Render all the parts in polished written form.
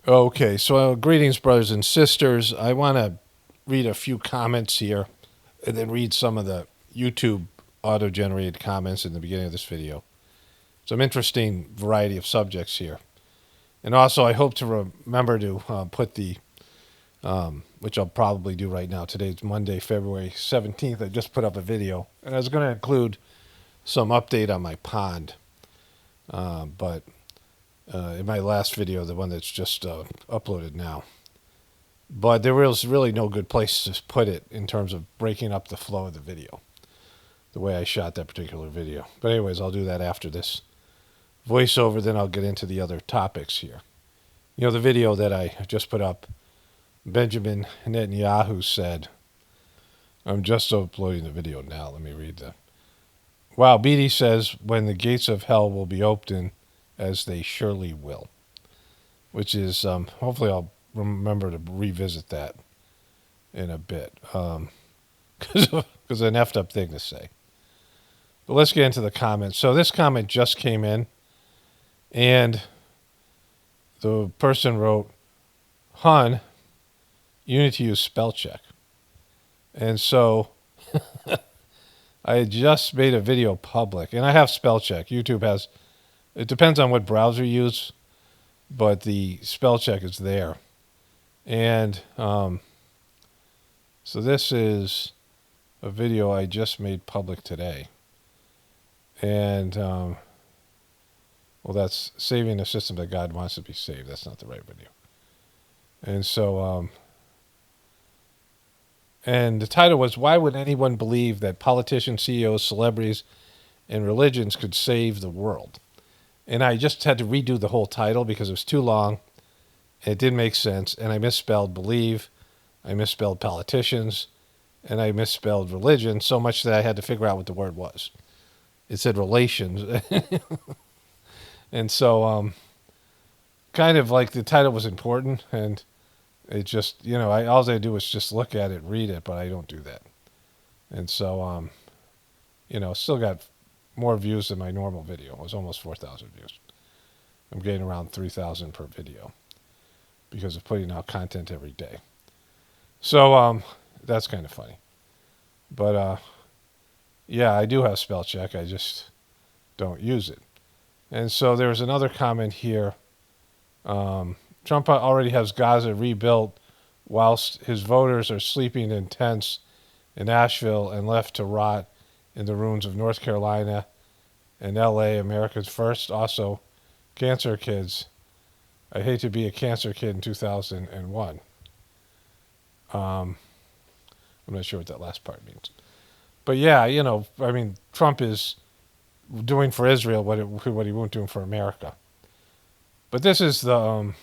Okay, so greetings, brothers and sisters. I want to read a few comments here and then read some of the YouTube auto-generated comments in the beginning of this video. Some interesting variety of subjects here. And also, I hope to remember to put the, which I'll probably do right now. Today's Monday, February 17th. I just put up a video. And I was going to include some update on my pond. But in my last video, the one that's just uploaded now. But there was really no good place to put it in terms of breaking up the flow of the video, the way I shot that particular video. But anyways, I'll do that after this voiceover, then I'll get into the other topics here. You know, the video that I just put up, Benjamin Netanyahu said, I'm just uploading the video now. Let me read that. Wow, Beatty says, when the gates of hell will be opened, as they surely will. Which is, hopefully I'll remember to revisit that in a bit. Because it's an effed up thing to say. But let's get into the comments. So this comment just came in. And the person wrote, Hun, you need to use spell check. And so I just made a video public. And I have spell check. YouTube has, it depends on what browser you use, but the spell check is there. And so this is a video I just made public today. And, well, that's saving a system that God wants to be saved. That's not the right video. And so, and the title was, why would anyone believe that politicians, CEOs, celebrities, and religions could save the world? And I just had to redo the whole title because it was too long. It didn't make sense. And I misspelled believe. I misspelled politicians. And I misspelled religion so much that I had to figure out what the word was. It said relations. And so, kind of like the title was important. And it just, you know, all I do is just look at it, read it, but I don't do that. And so, you know, still got more views than my normal video. It was almost 4,000 views. I'm getting around 3,000 per video because of putting out content every day. So that's kind of funny. But yeah, I do have spell check. I just don't use it. And so there's another comment here. Trump already has Gaza rebuilt whilst his voters are sleeping in tents in Asheville and left to rot in the ruins of North Carolina and L.A., America's first. Also, cancer kids. I hate to be a cancer kid in 2001. I'm not sure what that last part means. But yeah, you know, I mean, Trump is doing for Israel what he won't do for America. But this is the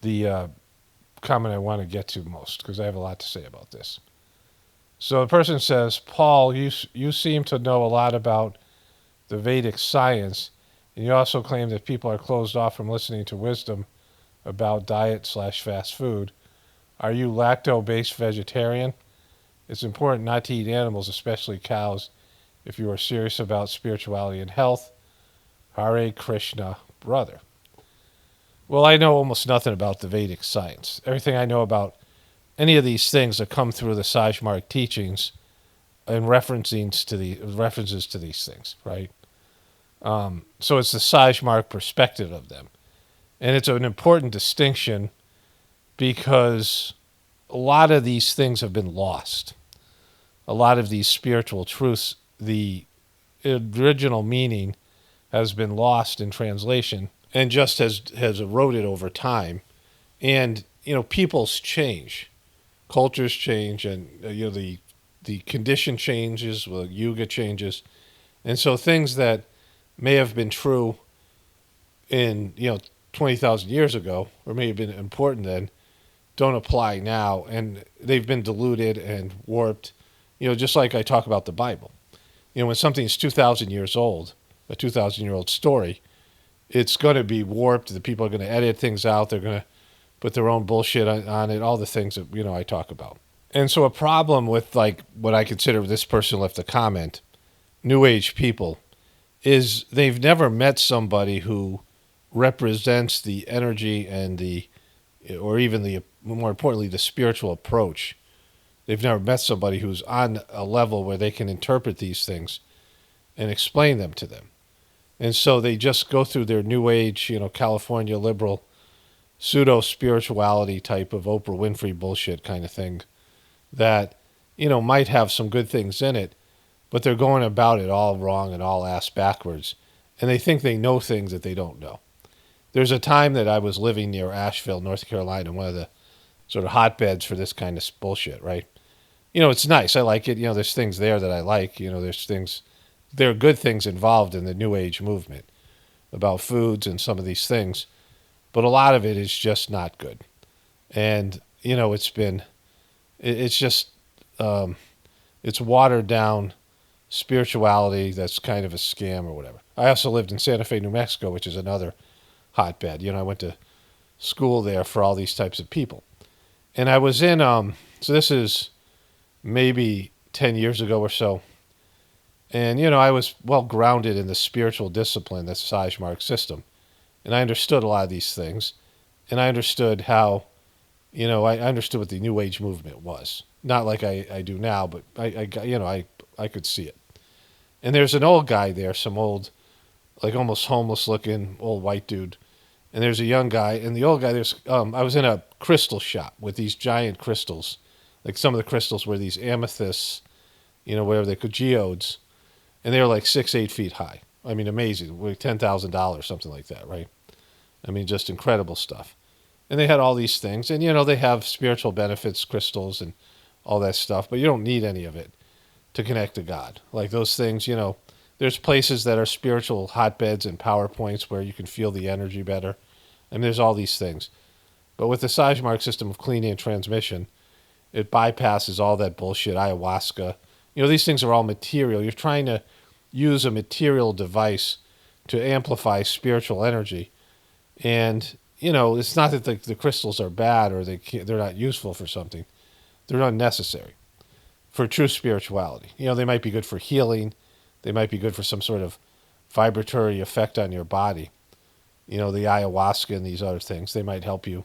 comment I want to get to most because I have a lot to say about this. So the person says, Paul, you seem to know a lot about the Vedic science, and you also claim that people are closed off from listening to wisdom about diet/fast food. Are you lacto-based vegetarian? It's important not to eat animals, especially cows, if you are serious about spirituality and health. Hare Krishna, brother. Well, I know almost nothing about the Vedic science. Everything I know about any of these things that come through the Sajmark teachings and references to these things, right? So it's the Sajmark perspective of them. And it's an important distinction because a lot of these things have been lost. A lot of these spiritual truths, the original meaning has been lost in translation and just has eroded over time. And, you know, peoples change. Cultures change, and you know the condition changes, the yuga changes, and so things that may have been true in 20,000 years ago, or may have been important then, don't apply now, and they've been diluted and warped. You know, just like I talk about the Bible. You know, when something's 2,000 years old, a 2,000-year-old story, it's going to be warped. The people are going to edit things out. They're going to put their own bullshit on it, all the things that, you know, I talk about. And so a problem with, like, what I consider this person left a comment, New Age people, is they've never met somebody who represents the energy and or even more importantly, the spiritual approach. They've never met somebody who's on a level where they can interpret these things and explain them to them. And so they just go through their new age, California liberal pseudo-spirituality type of Oprah Winfrey bullshit kind of thing that, might have some good things in it, but they're going about it all wrong and all ass backwards. And they think they know things that they don't know. There's a time that I was living near Asheville, North Carolina, one of the sort of hotbeds for this kind of bullshit, right? It's nice. I like it. There's things there that I like. There are good things involved in the New Age movement about foods and some of these things, but a lot of it is just not good. And, it's just, it's watered down spirituality that's kind of a scam or whatever. I also lived in Santa Fe, New Mexico, which is another hotbed. I went to school there for all these types of people. And I was in, so this is maybe 10 years ago or so. And, I was well grounded in the spiritual discipline, the Sajmark system. And I understood a lot of these things. And I understood how, I understood what the New Age movement was. Not like I do now, but I could see it. And there's an old guy there, some old, like almost homeless looking old white dude. And there's a young guy. And the old guy, I was in a crystal shop with these giant crystals. Like some of the crystals were these amethysts, whatever they could, geodes. And they were like 6-8 feet high. I mean, amazing. Like $10,000, something like that, right? I mean, just incredible stuff. And they had all these things. And, they have spiritual benefits, crystals, and all that stuff. But you don't need any of it to connect to God. Like those things, there's places that are spiritual hotbeds and power points where you can feel the energy better. And there's all these things. But with the Sajmark system of cleaning and transmission, it bypasses all that bullshit, ayahuasca. These things are all material. You're trying to use a material device to amplify spiritual energy. And, it's not that the crystals are bad or they're not useful for something. They're unnecessary for true spirituality. They might be good for healing. They might be good for some sort of vibratory effect on your body. The ayahuasca and these other things, they might help you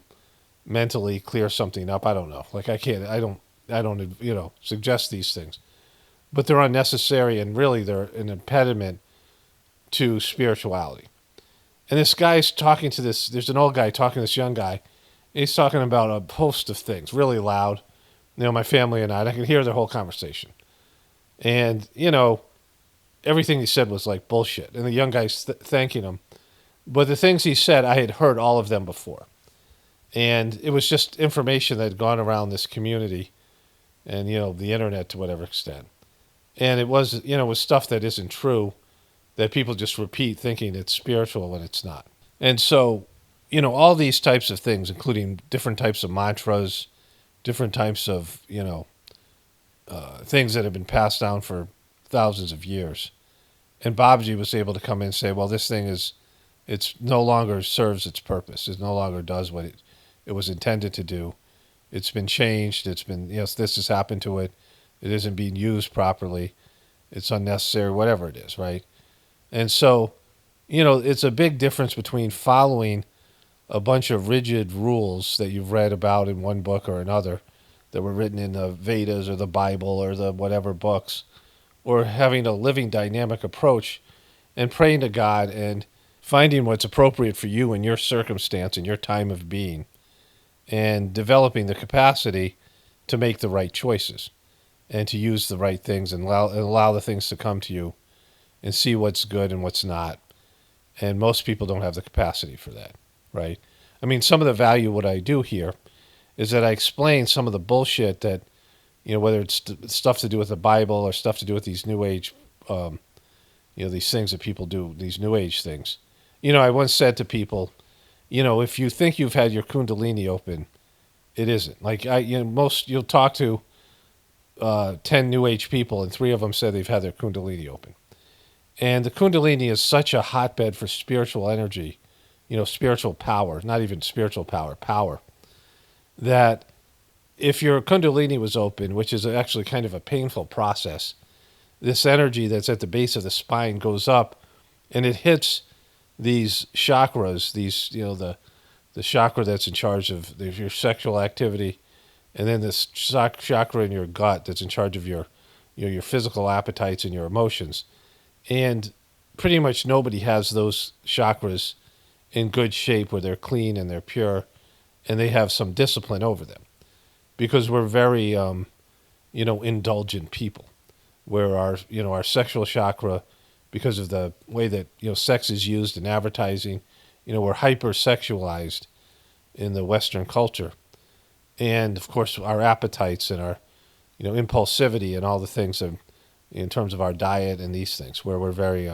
mentally clear something up. I don't know. Like I don't suggest these things. But they're unnecessary and really they're an impediment to spirituality. And this guy's talking to there's an old guy talking to this young guy. He's talking about a host of things, really loud. My family and I can hear their whole conversation. And, everything he said was like bullshit. And the young guy's thanking him. But the things he said, I had heard all of them before. And it was just information that had gone around this community and, the internet to whatever extent. And it was, it was stuff that isn't true, that people just repeat thinking it's spiritual when it's not. And so, all these types of things, including different types of mantras, different types of, things that have been passed down for thousands of years. And Babaji was able to come in and say, well, this thing it's no longer serves its purpose. It no longer does what it was intended to do. It's been changed. It's been, this has happened to it. It isn't being used properly. It's unnecessary, whatever it is, right? And so, it's a big difference between following a bunch of rigid rules that you've read about in one book or another that were written in the Vedas or the Bible or the whatever books, or having a living dynamic approach and praying to God and finding what's appropriate for you in your circumstance and your time of being and developing the capacity to make the right choices and to use the right things and allow the things to come to you and see what's good and what's not. And most people don't have the capacity for that, right? I mean, some of the value of what I do here is that I explain some of the bullshit that, whether it's stuff to do with the Bible or stuff to do with these New Age, these things that people do, these New Age things. I once said to people, if you think you've had your Kundalini open, it isn't. Like, you'll talk to 10 New Age people and 3 of them said they've had their Kundalini open. And the Kundalini is such a hotbed for spiritual energy, spiritual power, not even spiritual power, that if your Kundalini was open, which is actually kind of a painful process, this energy that's at the base of the spine goes up and it hits these chakras, the chakra that's in charge of your sexual activity, and then this chakra in your gut that's in charge of your physical appetites and your emotions. And pretty much nobody has those chakras in good shape where they're clean and they're pure and they have some discipline over them, because we're very indulgent people, where our sexual chakra, because of the way that sex is used in advertising, we're hypersexualized in the Western culture, and of course our appetites and our impulsivity and all the things in terms of our diet and these things, where we're very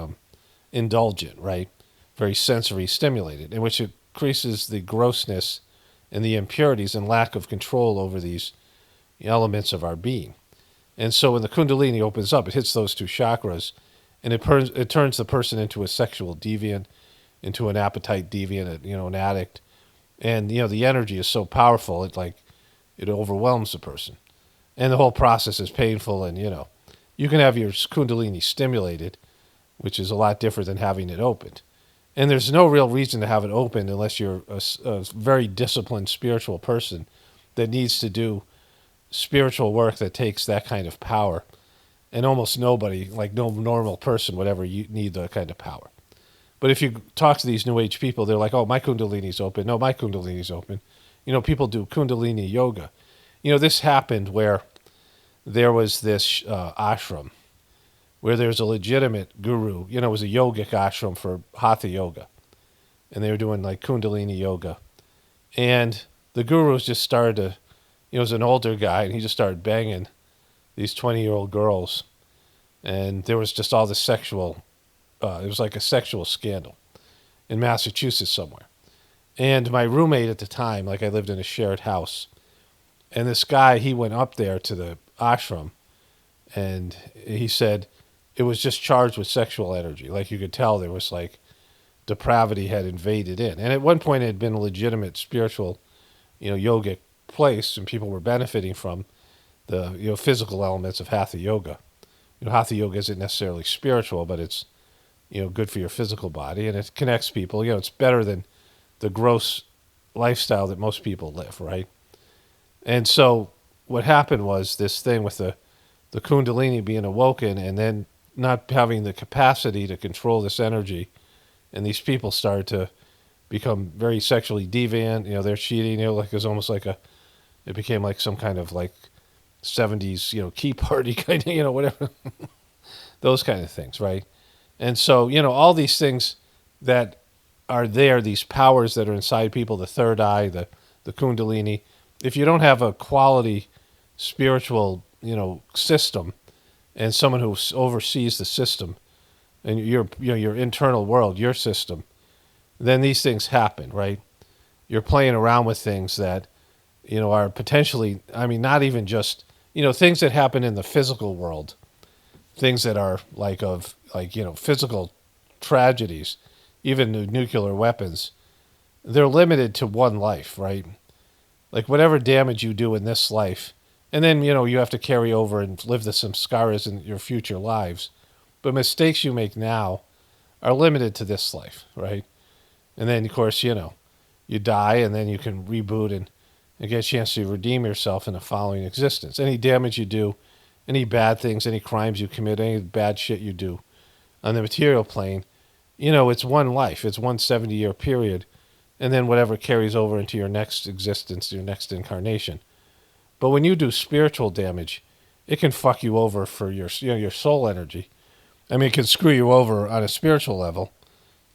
indulgent, right? Very sensory stimulated, in which it increases the grossness and the impurities and lack of control over these elements of our being. And so when the Kundalini opens up, it hits those two chakras, and it turns the person into a sexual deviant, into an appetite deviant, an addict. And the energy is so powerful, it overwhelms the person. And the whole process is painful, and you can have your Kundalini stimulated, which is a lot different than having it opened. And there's no real reason to have it opened unless you're a very disciplined spiritual person that needs to do spiritual work that takes that kind of power. And almost nobody, like no normal person, would ever need that kind of power. But if you talk to these New Age people, they're like, oh, my Kundalini's open. No, my Kundalini's open. People do Kundalini yoga. This happened where there was this ashram where there's a legitimate guru. It was a yogic ashram for Hatha yoga. And they were doing like Kundalini yoga. And the gurus just started to, was an older guy, and he just started banging these 20-year-old girls. And there was just all this sexual, it was like a sexual scandal in Massachusetts somewhere. And my roommate at the time, like I lived in a shared house, and this guy, he went up there to the ashram, and he said it was just charged with sexual energy. Like you could tell there was like depravity had invaded in. And at one point it had been a legitimate spiritual, yogic place, and people were benefiting from the physical elements of Hatha yoga. Hatha yoga isn't necessarily spiritual, but it's good for your physical body, and it connects people. It's better than the gross lifestyle that most people live, right? And so what happened was this thing with the Kundalini being awoken and then not having the capacity to control this energy, and these people started to become very sexually deviant. They're cheating. Like it was almost like it became like some kind of like 70s, key party kind of, whatever, those kind of things, right? And so, all these things that are there, these powers that are inside people, the third eye, the Kundalini, if you don't have a quality spiritual, system, and someone who oversees the system, and your internal world, your system, then these things happen, right? You're playing around with things that, are potentially, not even just, things that happen in the physical world, things that are physical tragedies, even nuclear weapons, they're limited to one life, right? Like whatever damage you do in this life, and then, you have to carry over and live the samskaras in your future lives. But mistakes you make now are limited to this life, right? And then, of course, you die, and then you can reboot and get a chance to redeem yourself in the following existence. Any damage you do, any bad things, any crimes you commit, any bad shit you do on the material plane, it's one life. It's one 70-year period, and then whatever carries over into your next existence, your next incarnation. But when you do spiritual damage, it can fuck you over for your soul energy. It can screw you over on a spiritual level.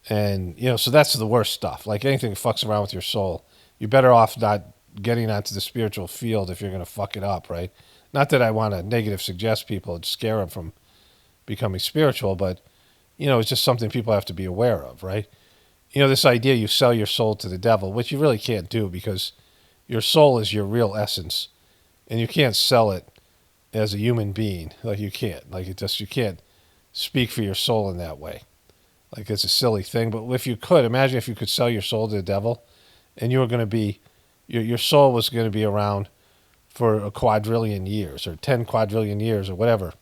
And, so that's the worst stuff. Like anything that fucks around with your soul, you're better off not getting onto the spiritual field if you're going to fuck it up, right? Not that I want to negative suggest people and scare them from becoming spiritual, but, it's just something people have to be aware of, right? This idea you sell your soul to the devil, which you really can't do, because your soul is your real essence. And you can't sell it as a human being. Like you can't. You can't speak for your soul in that way. Like it's a silly thing. But if you could, imagine if you could sell your soul to the devil, and you were going to be, your soul was going to be around for a quadrillion years, or 10 quadrillion years, or whatever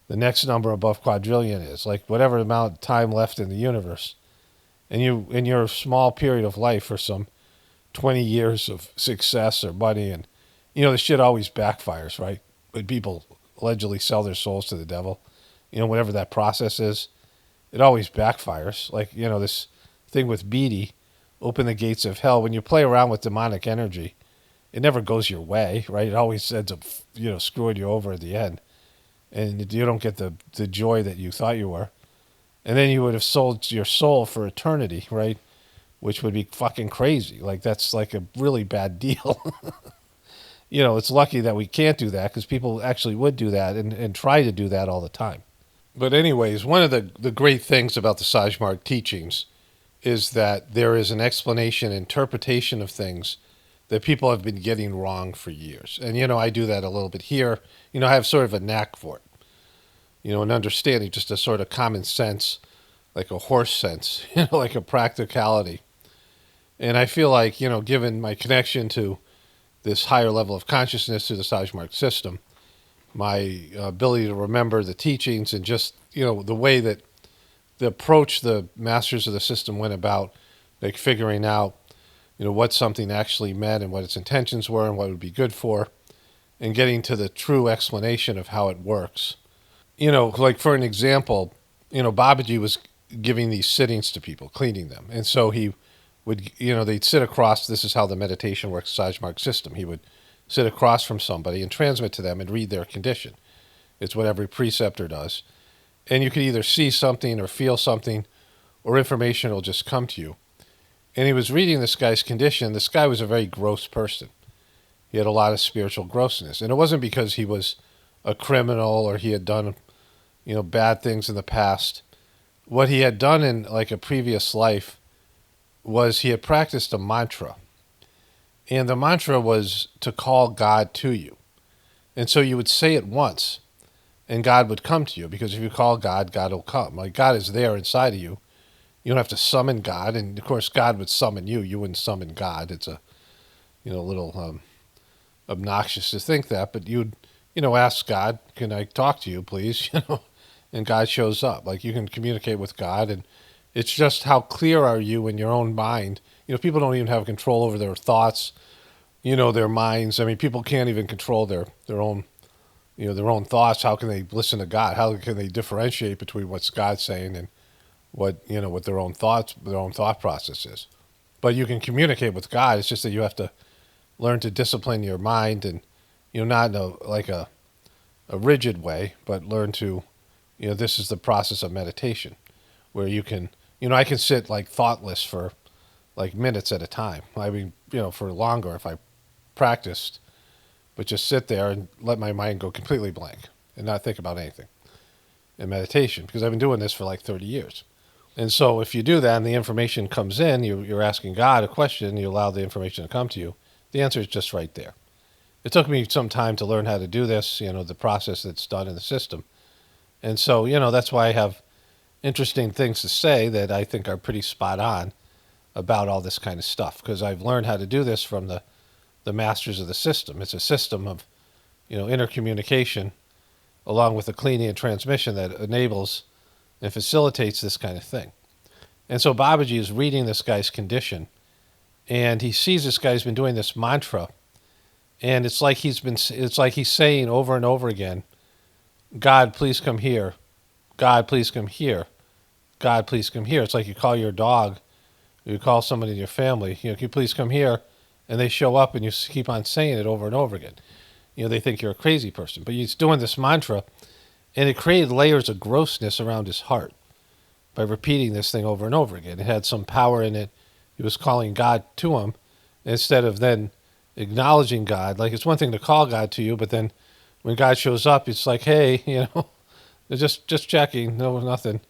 the next number above quadrillion is. Like whatever amount of time left in the universe. and in your small period of life for some 20 years of success or money, and this shit always backfires, right? When people allegedly sell their souls to the devil, whatever that process is, it always backfires. Like, this thing with Beatty, open the gates of hell. When you play around with demonic energy, it never goes your way, right? It always ends up, screwing you over at the end. And you don't get the joy that you thought you were. And then you would have sold your soul for eternity, right? Which would be fucking crazy. Like, that's like a really bad deal. It's lucky that we can't do that, because people actually would do that and try to do that all the time. But anyways, one of the great things about the Sajmarg teachings is that there is an explanation, interpretation of things that people have been getting wrong for years. And, I do that a little bit here. I have sort of a knack for it. An understanding, just a sort of common sense, like a horse sense, like a practicality. And I feel like, given my connection to this higher level of consciousness through the Sajmarg system, my ability to remember the teachings, and just, the way that the approach the masters of the system went about, like figuring out, what something actually meant and what its intentions were and what it would be good for, and getting to the true explanation of how it works. Like for an example, Babaji was giving these sittings to people, cleaning them. And so he would, they'd sit across, this is how the meditation works, Sajmarg system. He would sit across from somebody and transmit to them and read their condition. It's what every preceptor does. And you could either see something or feel something, or information will just come to you. And he was reading this guy's condition. This guy was a very gross person. He had a lot of spiritual grossness. And it wasn't because he was a criminal or he had done, bad things in the past. What he had done in like a previous life was he had practiced a mantra. And the mantra was to call God to you. And so you would say it once, and God would come to you, because if you call God, God will come. Like, God is there inside of you. You don't have to summon God, and of course God would summon you. You wouldn't summon God. It's a little obnoxious to think that, but you'd ask God, can I talk to you, please? And God shows up. Like, you can communicate with God, and it's just how clear are you in your own mind. People don't even have control over their thoughts, their minds. I mean, people can't even control their own their own thoughts. How can they listen to God? How can they differentiate between what's God saying and what their own thoughts, their own thought process is? But you can communicate with God. It's just that you have to learn to discipline your mind, and not in a rigid way, but learn to this is the process of meditation, where you can I can sit like thoughtless for like minutes at a time. I mean, for longer if I practiced, but just sit there and let my mind go completely blank and not think about anything in meditation, because I've been doing this for like 30 years. And so if you do that and the information comes in, you're asking God a question, you allow the information to come to you, the answer is just right there. It took me some time to learn how to do this, the process that's done in the system. And so, that's why I have interesting things to say that I think are pretty spot on about all this kind of stuff, because I've learned how to do this from the masters of the system. It's a system of, intercommunication, along with the cleaning and transmission, that enables and facilitates this kind of thing. And so Babaji is reading this guy's condition, and he sees this guy's been doing this mantra, and it's like he's saying over and over again, God, please come here. God, please come here. God, please come here. It's like you call your dog, you call somebody in your family, can you please come here? And they show up, and you keep on saying it over and over again. They think you're a crazy person. But he's doing this mantra, and it created layers of grossness around his heart by repeating this thing over and over again. It had some power in it. He was calling God to him instead of then acknowledging God. Like, it's one thing to call God to you, but then when God shows up, it's like, hey, just checking, no, nothing.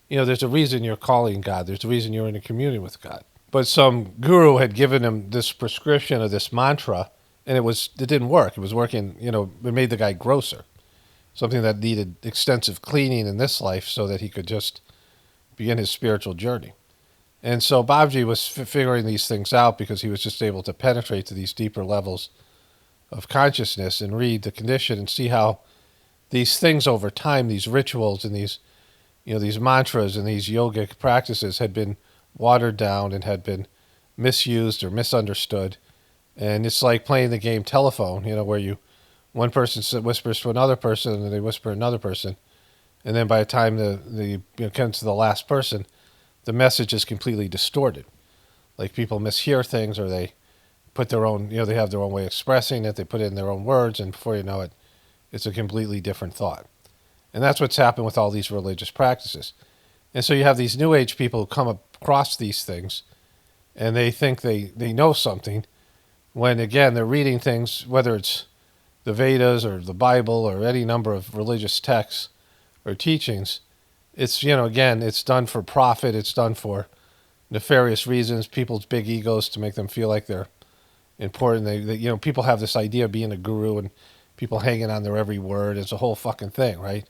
There's a reason you're calling God. There's a reason you're in a communion with God. But some guru had given him this prescription of this mantra, and it didn't work. It was working, it made the guy grosser. Something that needed extensive cleaning in this life so that he could just begin his spiritual journey. And so Babaji was figuring these things out, because he was just able to penetrate to these deeper levels of consciousness and read the condition and see how these things over time, these rituals and these, these mantras and these yogic practices had been watered down and had been misused or misunderstood. And it's like playing the game telephone, where one person whispers to another person and then they whisper to another person. And then by the time comes to the last person, the message is completely distorted. Like people mishear things, or they put their own, they have their own way of expressing it. They put it in their own words, and before you know it, it's a completely different thought. And that's what's happened with all these religious practices. And so you have these New Age people who come across these things, and they think they know something, when again they're reading things, whether it's the Vedas or the Bible or any number of religious texts or teachings. It's, again, it's done for profit. It's done for nefarious reasons, people's big egos, to make them feel like they're important. They people have this idea of being a guru and people hanging on their every word. It's a whole fucking thing, right?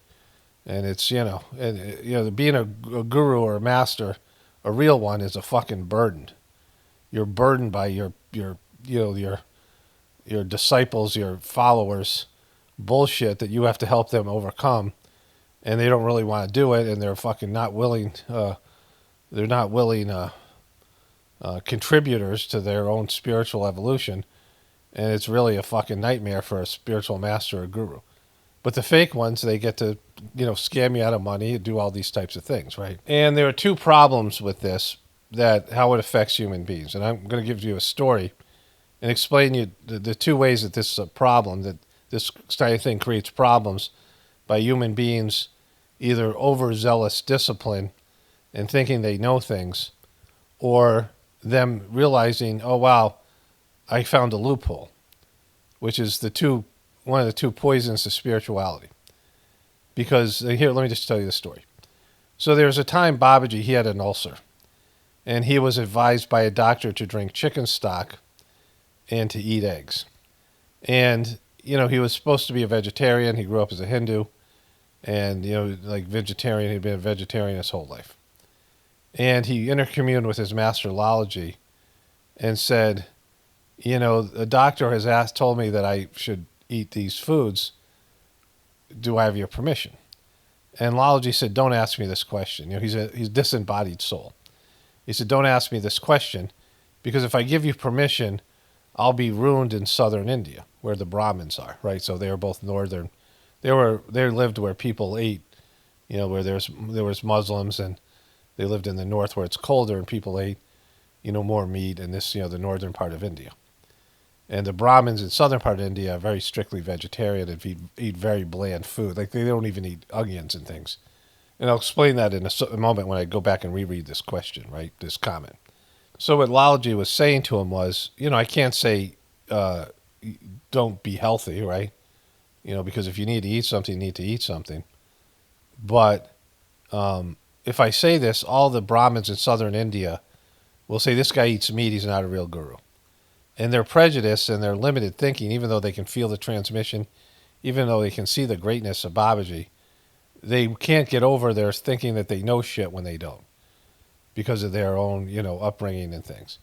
And it's, being a guru or a master, a real one, is a fucking burden. You're burdened by your disciples, your followers, bullshit that you have to help them overcome, and they don't really want to do it, and they're fucking not willing. They're not willing contributors to their own spiritual evolution, and it's really a fucking nightmare for a spiritual master or guru. But the fake ones, they get to, scam you out of money and do all these types of things, right? And there are two problems with this, how it affects human beings. And I'm going to give you a story and explain you the two ways that this is a problem, that this kind of thing creates problems by human beings either overzealous discipline and thinking they know things, or them realizing, oh wow, I found a loophole, which is one of the two poisons to spirituality. Because here, let me just tell you the story. So there was a time Babaji, he had an ulcer, and he was advised by a doctor to drink chicken stock and to eat eggs. And, he was supposed to be a vegetarian. He grew up as a Hindu, and, like vegetarian, he'd been a vegetarian his whole life. And he intercommuned with his master Lalaji and said, the doctor has told me that I should eat these foods. Do I have your permission? And Lalaji said, don't ask me this question. He's a disembodied soul. He said, don't ask me this question, because if I give you permission, I'll be ruined in southern India, where the Brahmins are, right? So they were both northern. They lived where people ate, where there was Muslims, and they lived in the north where it's colder and people ate, more meat in this, the northern part of India. And the Brahmins in southern part of India are very strictly vegetarian and eat very bland food. Like they don't even eat onions and things. And I'll explain that in a moment when I go back and reread this question, right? This comment. So what Lalaji was saying to him was, I can't say don't be healthy, right? Because if you need to eat something, you need to eat something. But if I say this, all the Brahmins in southern India will say this guy eats meat, he's not a real guru. And their prejudice and their limited thinking, even though they can feel the transmission, even though they can see the greatness of Babaji, they can't get over their thinking that they know shit when they don't, because of their own, upbringing and things.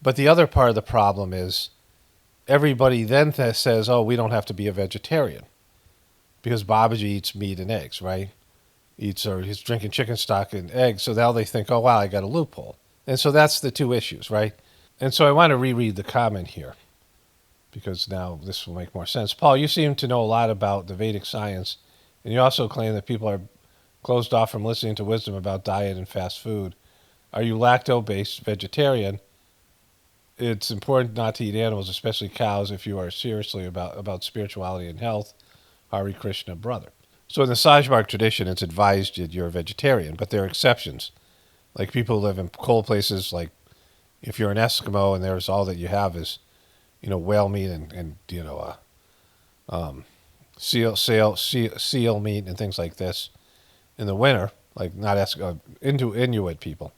But the other part of the problem is everybody then says, oh, we don't have to be a vegetarian because Babaji eats meat and eggs, right? He's drinking chicken stock and eggs. So now they think, oh, wow, I got a loophole. And so that's the two issues, right? And so I want to reread the comment here because now this will make more sense. Paul, you seem to know a lot about the Vedic science, and you also claim that people are closed off from listening to wisdom about diet and fast food. Are you lactose-based vegetarian? It's important not to eat animals, especially cows, if you are seriously about spirituality and health. Hare Krishna, brother. So in the Sajmark tradition, it's advised that you're a vegetarian, but there are exceptions. Like people who live in cold places, like if you're an Eskimo and there's all that you have is, whale meat and seal meat and things like this in the winter, like not Inuit people.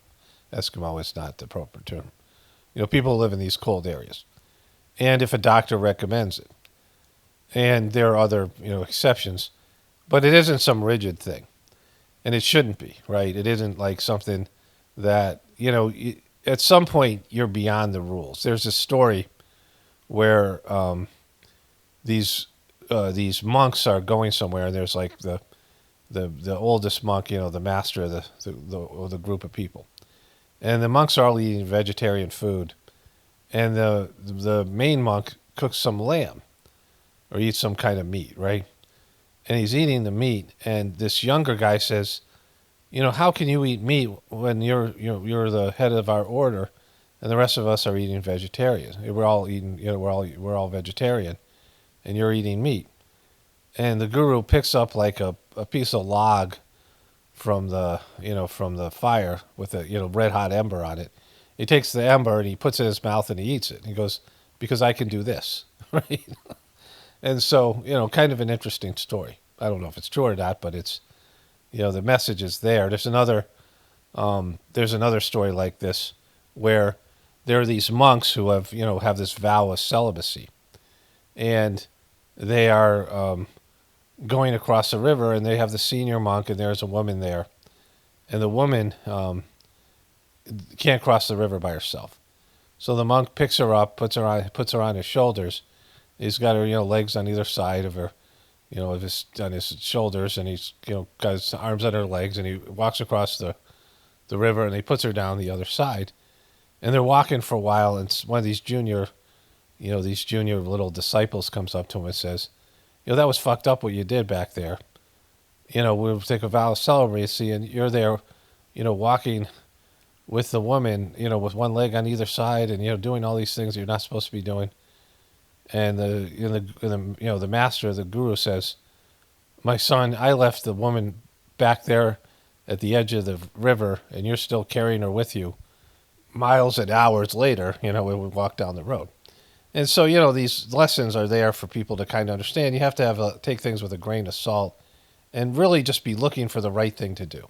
Eskimo is not the proper term. People who live in these cold areas. And if a doctor recommends it. And there are other, exceptions. But it isn't some rigid thing. And it shouldn't be, right? It isn't like something that, at some point you're beyond the rules. There's a story where these monks are going somewhere, and there's like the oldest monk, the master of the group of people. and the monks are all eating vegetarian food, and the main monk cooks some lamb or eats some kind of meat, right? And he's eating the meat, and this younger guy says, how can you eat meat when you're the head of our order, and the rest of us are eating vegetarian? We're all eating, we're all vegetarian, and you're eating meat. And the guru picks up like a piece of log from the fire with a red hot ember on it. He takes the ember and he puts it in his mouth and he eats it. And he goes, because I can do this, right? And so, kind of an interesting story. I don't know if it's true or not, but it's, the message is there. There's another story like this where there are these monks who have this vow of celibacy, and they are going across the river, and they have the senior monk, and there's a woman there, and the woman can't cross the river by herself. So the monk picks her up, puts her on his shoulders. He's got her, legs on either side of her, on his shoulders, and he's, got his arms on her legs, and he walks across the river, and he puts her down the other side. And they're walking for a while, and one of these junior little disciples comes up to him and says, that was fucked up what you did back there. We'll take a vow of celibacy, and you're there, walking with the woman, with one leg on either side, and doing all these things you're not supposed to be doing. And the master, the guru, says, "My son, I left the woman back there at the edge of the river, and you're still carrying her with you, miles and hours later. When we walk down the road." And so, these lessons are there for people to kind of understand. You have to take things with a grain of salt and really just be looking for the right thing to do.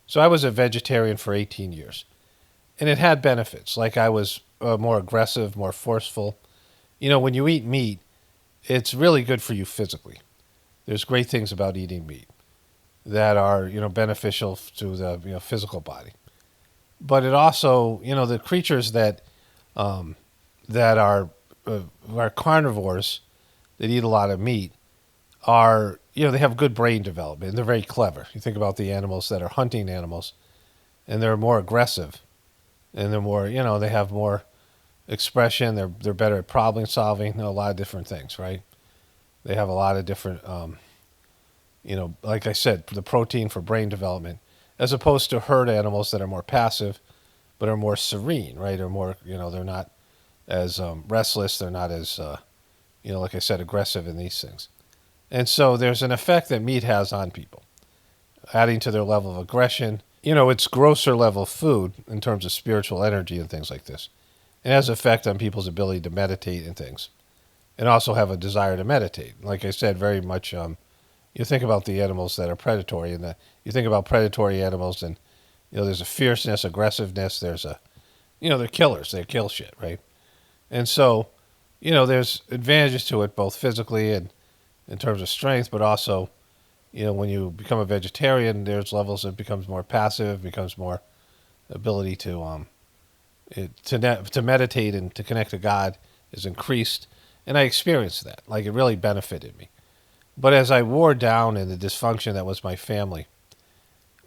So I was a vegetarian for 18 years, and it had benefits. Like I was more aggressive, more forceful. When you eat meat, it's really good for you physically. There's great things about eating meat that are, beneficial to the, physical body. But it also, the creatures that are carnivores that eat a lot of meat are, they have good brain development, and they're very clever. You think about the animals that are hunting animals, and they're more aggressive, and they're more, they have more expression. They're better at problem solving, a lot of different things, right? They have a lot of different, like I said, the protein for brain development, as opposed to herd animals that are more passive, but are more serene, right? Or more, they're not as restless. They're not as, like I said, aggressive in these things. And so there's an effect that meat has on people, adding to their level of aggression. It's grosser level food in terms of spiritual energy and things like this. It has an effect on people's ability to meditate and things, and also have a desire to meditate. Like I said, very much, you think about the animals that are predatory, and you think about predatory animals, and, there's a fierceness, aggressiveness, there's they're killers, they kill shit, right? And so, there's advantages to it, both physically and in terms of strength, but also, when you become a vegetarian, there's levels that becomes more passive, becomes more ability to meditate and to connect to God is increased. And I experienced that. Like, it really benefited me. But as I wore down in the dysfunction that was my family,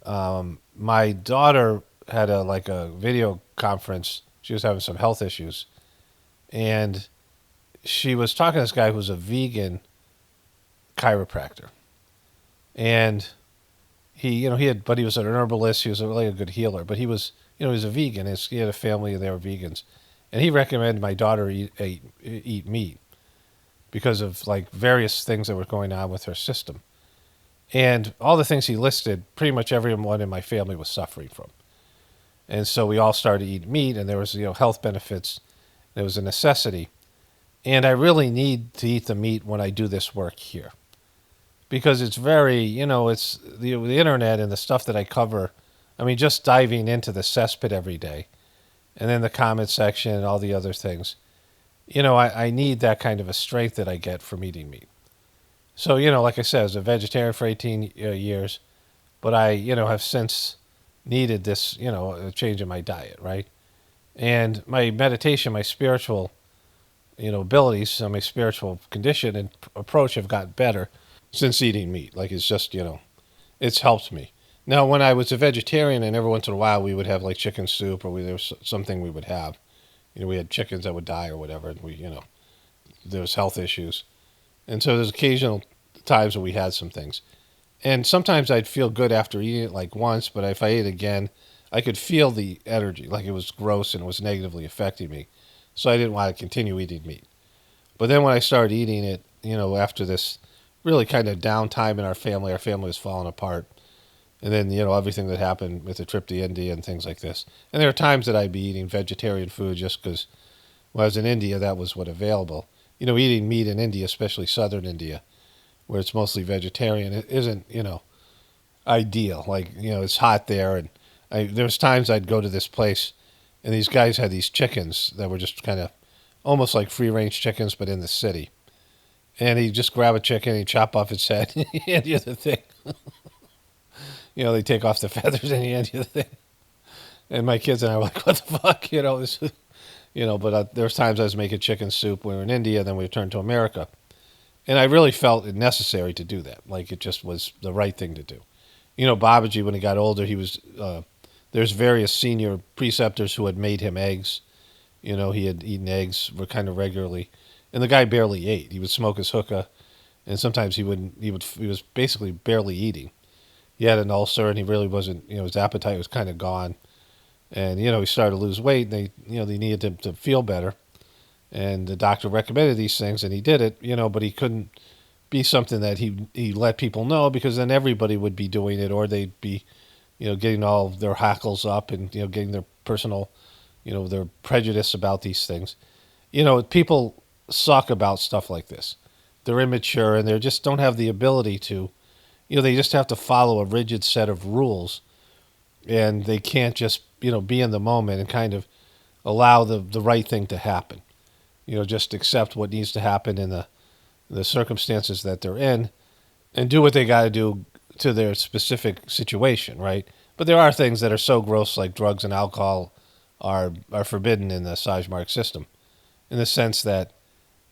my daughter had a video conference. She was having some health issues. And she was talking to this guy who was a vegan chiropractor. And but he was an herbalist. He was really a good healer. But he was, he was a vegan. He had a family and they were vegans. And he recommended my daughter eat meat because of various things that were going on with her system. And all the things he listed, pretty much everyone in my family was suffering from. And so we all started to eat meat, and there was, health benefits. There was a necessity. And I really need to eat the meat when I do this work here. Because it's very, it's the internet and the stuff that I cover. I mean, just diving into the cesspit every day, and then the comment section and all the other things. I need that kind of a strength that I get from eating meat. So, like I said, I was a vegetarian for 18 years, but I, have since needed this, a change in my diet, right? And my meditation, my spiritual, abilities, my spiritual condition and approach have gotten better since eating meat. Like, it's just, it's helped me. Now, when I was a vegetarian, and every once in a while we would have like chicken soup, or there was something we would have. We had chickens that would die or whatever, and there was health issues, and so there's occasional times where we had some things, and sometimes I'd feel good after eating it like once, but if I ate again, I could feel the energy, like it was gross and it was negatively affecting me, so I didn't want to continue eating meat. But then when I started eating it, after this really kind of downtime in our family was falling apart. And then, everything that happened with the trip to India and things like this. And there are times that I'd be eating vegetarian food just because when I was in India, that was what available. Eating meat in India, especially southern India, where it's mostly vegetarian, it isn't, ideal. Like, it's hot there. And there's times I'd go to this place and these guys had these chickens that were just kind of almost like free range chickens, but in the city. And he'd just grab a chicken, he'd chop off its head, and he'd hand you the thing. They take off the feathers and he hand you the thing. And my kids and I were like, what the fuck? But there was times I was making chicken soup when we were in India, then we returned to America. And I really felt it necessary to do that. Like it just was the right thing to do. Babaji, when he got older, he was, there's various senior preceptors who had made him eggs. He had eaten eggs kind of regularly. And the guy barely ate. He would smoke his hookah. And sometimes he was basically barely eating. He had an ulcer and he really wasn't, his appetite was kind of gone. And, he started to lose weight and they needed him to feel better. And the doctor recommended these things and he did it, but he couldn't be something that he let people know because then everybody would be doing it or they'd be, getting all their hackles up and, getting their personal, their prejudice about these things. People suck about stuff like this. They're immature and they just don't have the ability to, they just have to follow a rigid set of rules and they can't just, be in the moment and kind of allow the right thing to happen. Just accept what needs to happen in the circumstances that they're in and do what they got to do to their specific situation, right? But there are things that are so gross like drugs and alcohol are forbidden in the Sajmark system in the sense that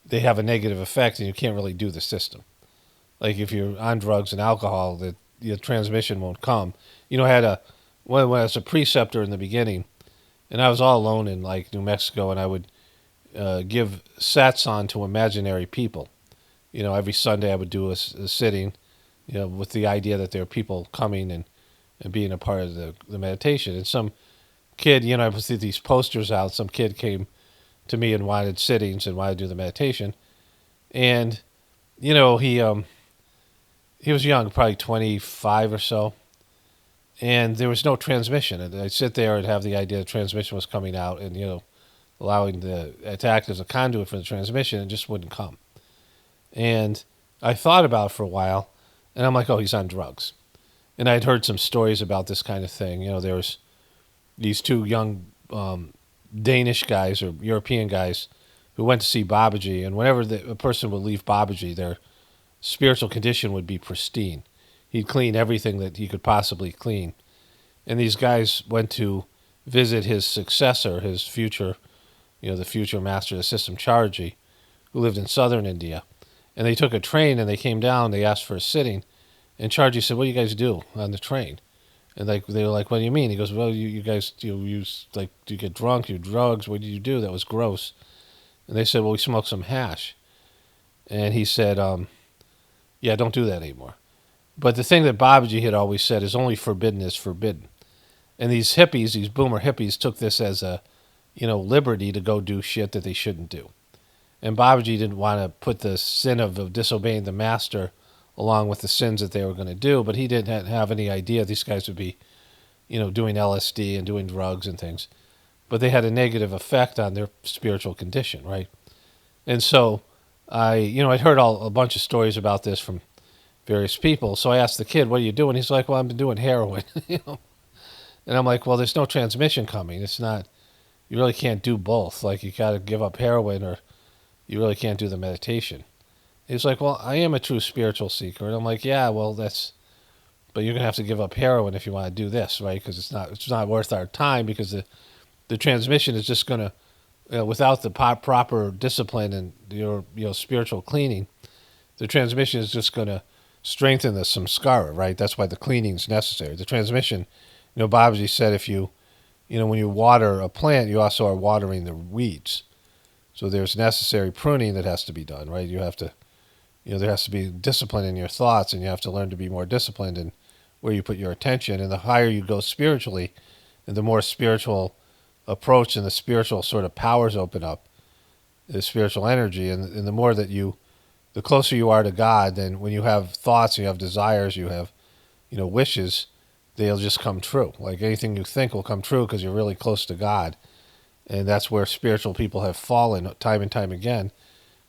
they have a negative effect and you can't really do the system. Like if you're on drugs and alcohol, the transmission won't come. I had when I was a preceptor in the beginning, and I was all alone in like New Mexico, and I would give satsang to imaginary people. Every Sunday I would do a sitting, with the idea that there are people coming and being a part of the meditation. And some kid, I would see these posters out. Some kid came to me and wanted sittings and wanted to do the meditation, and he was young, probably 25 or so, and there was no transmission. And I'd sit there and have the idea the transmission was coming out and, allowing to act as a conduit for the transmission, and just wouldn't come. And I thought about it for a while, and I'm like, oh, he's on drugs. And I'd heard some stories about this kind of thing. There was these two young Danish guys or European guys who went to see Babaji, and whenever a person would leave Babaji, their spiritual condition would be pristine. He'd clean everything that he could possibly clean. And these guys went to visit his successor, his future, the future master of the system, Charji, who lived in southern India. And they took a train and they came down, they asked for a sitting, and Charji said, what do you guys do on the train? And they were like, what do you mean? He goes, well, you guys, use, like, do you get drunk, you drugs, what do you do? That was gross. And they said, well, we smoked some hash. And he said, yeah, don't do that anymore. But the thing that Babaji had always said is only forbidden is forbidden. And these hippies, these boomer hippies, took this as a, liberty to go do shit that they shouldn't do. And Babaji didn't want to put the sin of disobeying the master along with the sins that they were going to do, but he didn't have any idea these guys would be, doing LSD and doing drugs and things. But they had a negative effect on their spiritual condition, right? And so I'd heard a bunch of stories about this from various people. So I asked the kid, what are you doing? He's like, well, I'm doing heroin, And I'm like, well, there's no transmission coming. It's not, you really can't do both. Like, you got to give up heroin or you really can't do the meditation. He's like, well, I am a true spiritual seeker. And I'm like, yeah, well, but you're going to have to give up heroin if you want to do this, right? Because it's not worth our time because the transmission is just going to, without the proper discipline and your spiritual cleaning, the transmission is just going to strengthen the samskara, right? That's why the cleaning is necessary. The transmission, Babaji said if when you water a plant, you also are watering the weeds. So there's necessary pruning that has to be done, right? You have to, there has to be discipline in your thoughts, and you have to learn to be more disciplined in where you put your attention. And the higher you go spiritually, and the more spiritual approach and the spiritual sort of powers open up, the spiritual energy, and the more that the closer you are to God, then when you have thoughts, you have desires, you have, wishes, they'll just come true. Like anything you think will come true because you're really close to God. And that's where spiritual people have fallen time and time again,